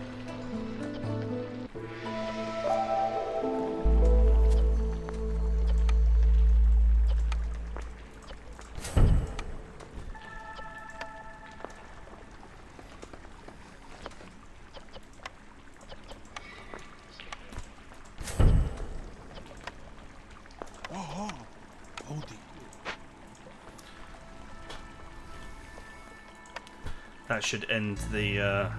That should end the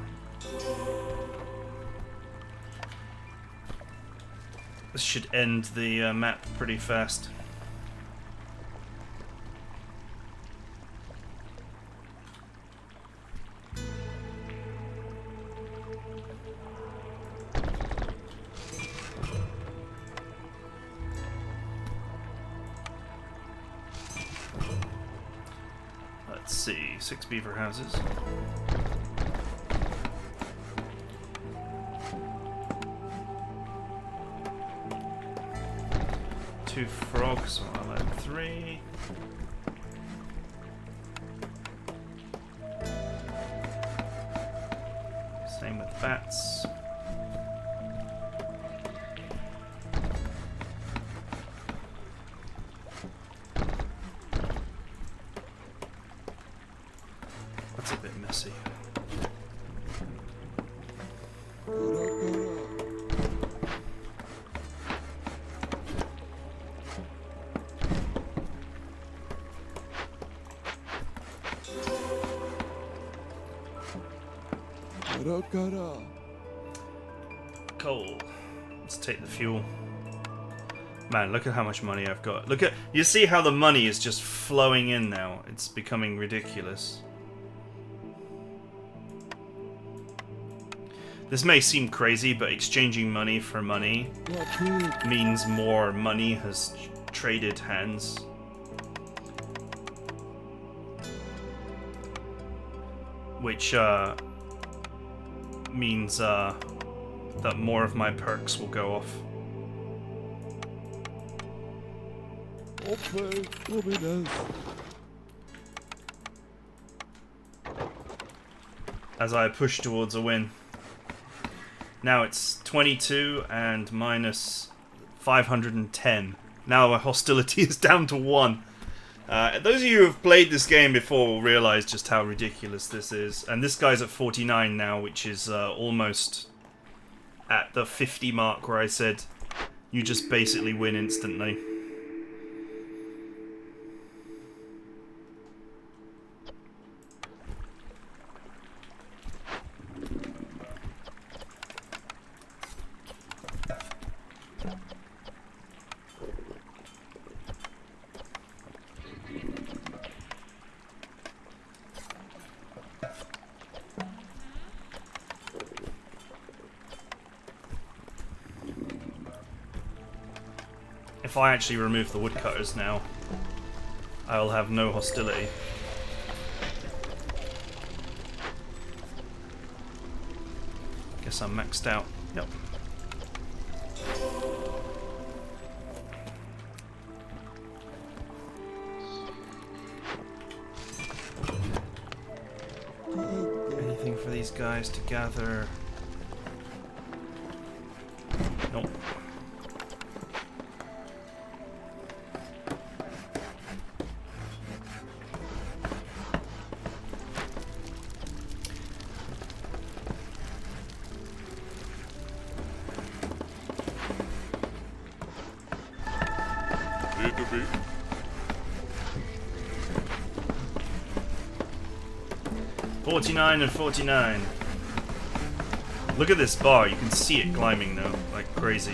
this should end the map pretty fast. Let's see, 6 beaver houses. Two frogs, so I'll add 3. Same with bats. That's a bit messy. Coal. Let's take the fuel. Man, look at how much money I've got. Look at, you see how the money is just flowing in now. It's becoming ridiculous. This may seem crazy, but exchanging money for money means more money has traded hands. Which means that more of my perks will go off. As I push towards a win. Now it's 22 and minus 510. Now my hostility is down to 1. Those of you who have played this game before will realise just how ridiculous this is. And this guy's at 49 now, which is almost at the 50 mark where I said you just basically win instantly. If I actually remove the woodcutters now, I'll have no hostility. Guess I'm maxed out. Yep. Anything for these guys to gather? Nope. B2B. 49 and 49. Look at this bar, you can see it climbing now, like crazy.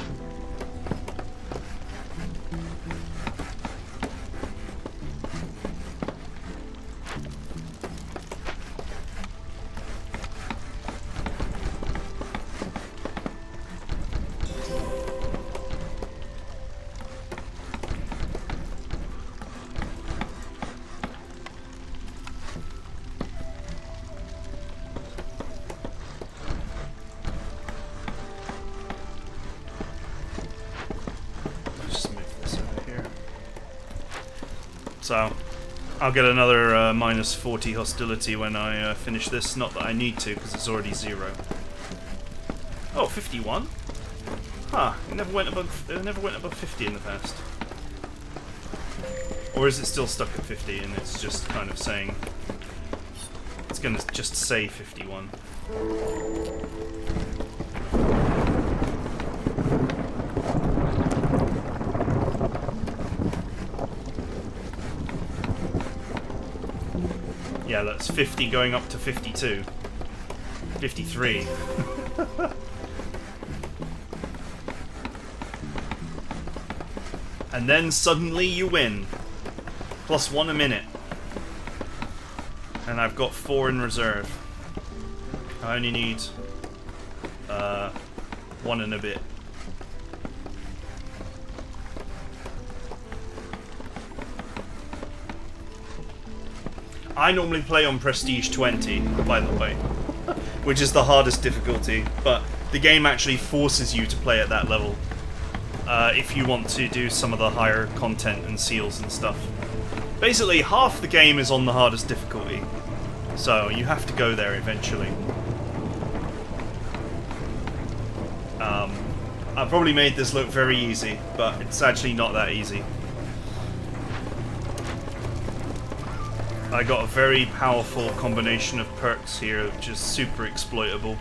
So, I'll get another minus 40 hostility when I finish this. Not that I need to, because it's already 0. Oh, 51? Huh, it never went above 50 in the past. Or is it still stuck at 50 and it's just kind of saying... It's gonna just say 51. Yeah, that's 50 going up to 52. 53. And then suddenly you win. +1 a minute. And I've got 4 in reserve. I only need 1 and a bit. I normally play on Prestige 20, by the way, which is the hardest difficulty, but the game actually forces you to play at that level if you want to do some of the higher content and seals and stuff. Basically, half the game is on the hardest difficulty, so you have to go there eventually. I probably made this look very easy, but it's actually not that easy. I got a very powerful combination of perks here, which is super exploitable.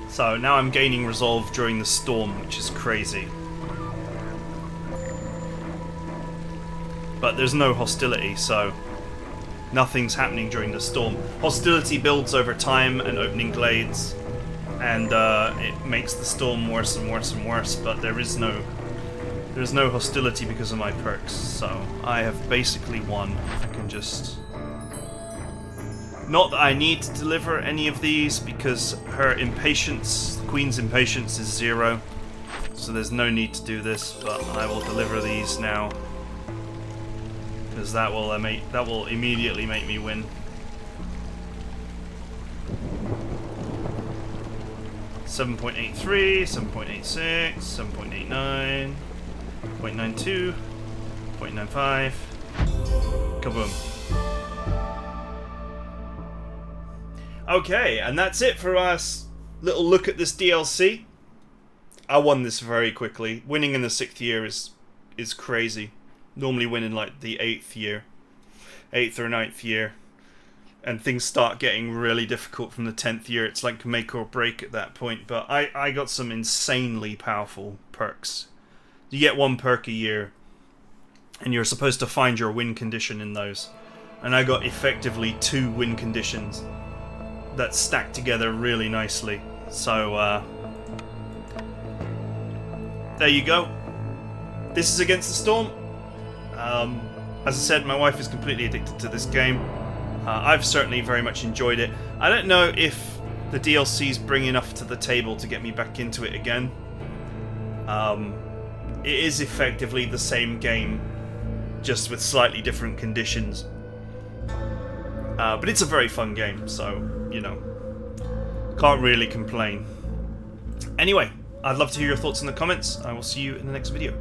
So now I'm gaining resolve during the storm, which is crazy. But there's no hostility, so nothing's happening during the storm. Hostility builds over time and opening glades, and it makes the storm worse and worse and worse, but there's no hostility because of my perks, so I have basically won. I can just... Not that I need to deliver any of these, because her impatience, the Queen's impatience, is 0, so there's no need to do this, but I will deliver these now, because that will immediately make me win. 7.83, 7.86, 7.89, 0.92, 0.95, kaboom. Okay, and that's it for us. Little look at this DLC. I won this very quickly. Winning in the 6th year is crazy. Normally win in like the 8th year. 8th or 9th year. And things start getting really difficult from the 10th year. It's like make or break at that point. But I got some insanely powerful perks. You get 1 perk a year. And you're supposed to find your win condition in those. And I got effectively 2 win conditions that stack together really nicely. So, there you go. This is Against the Storm. As I said, my wife is completely addicted to this game. I've certainly very much enjoyed it. I don't know if the DLCs bring enough to the table to get me back into it again. It is effectively the same game, just with slightly different conditions. But it's a very fun game, so, you know, can't really complain. Anyway, I'd love to hear your thoughts in the comments. I will see you in the next video.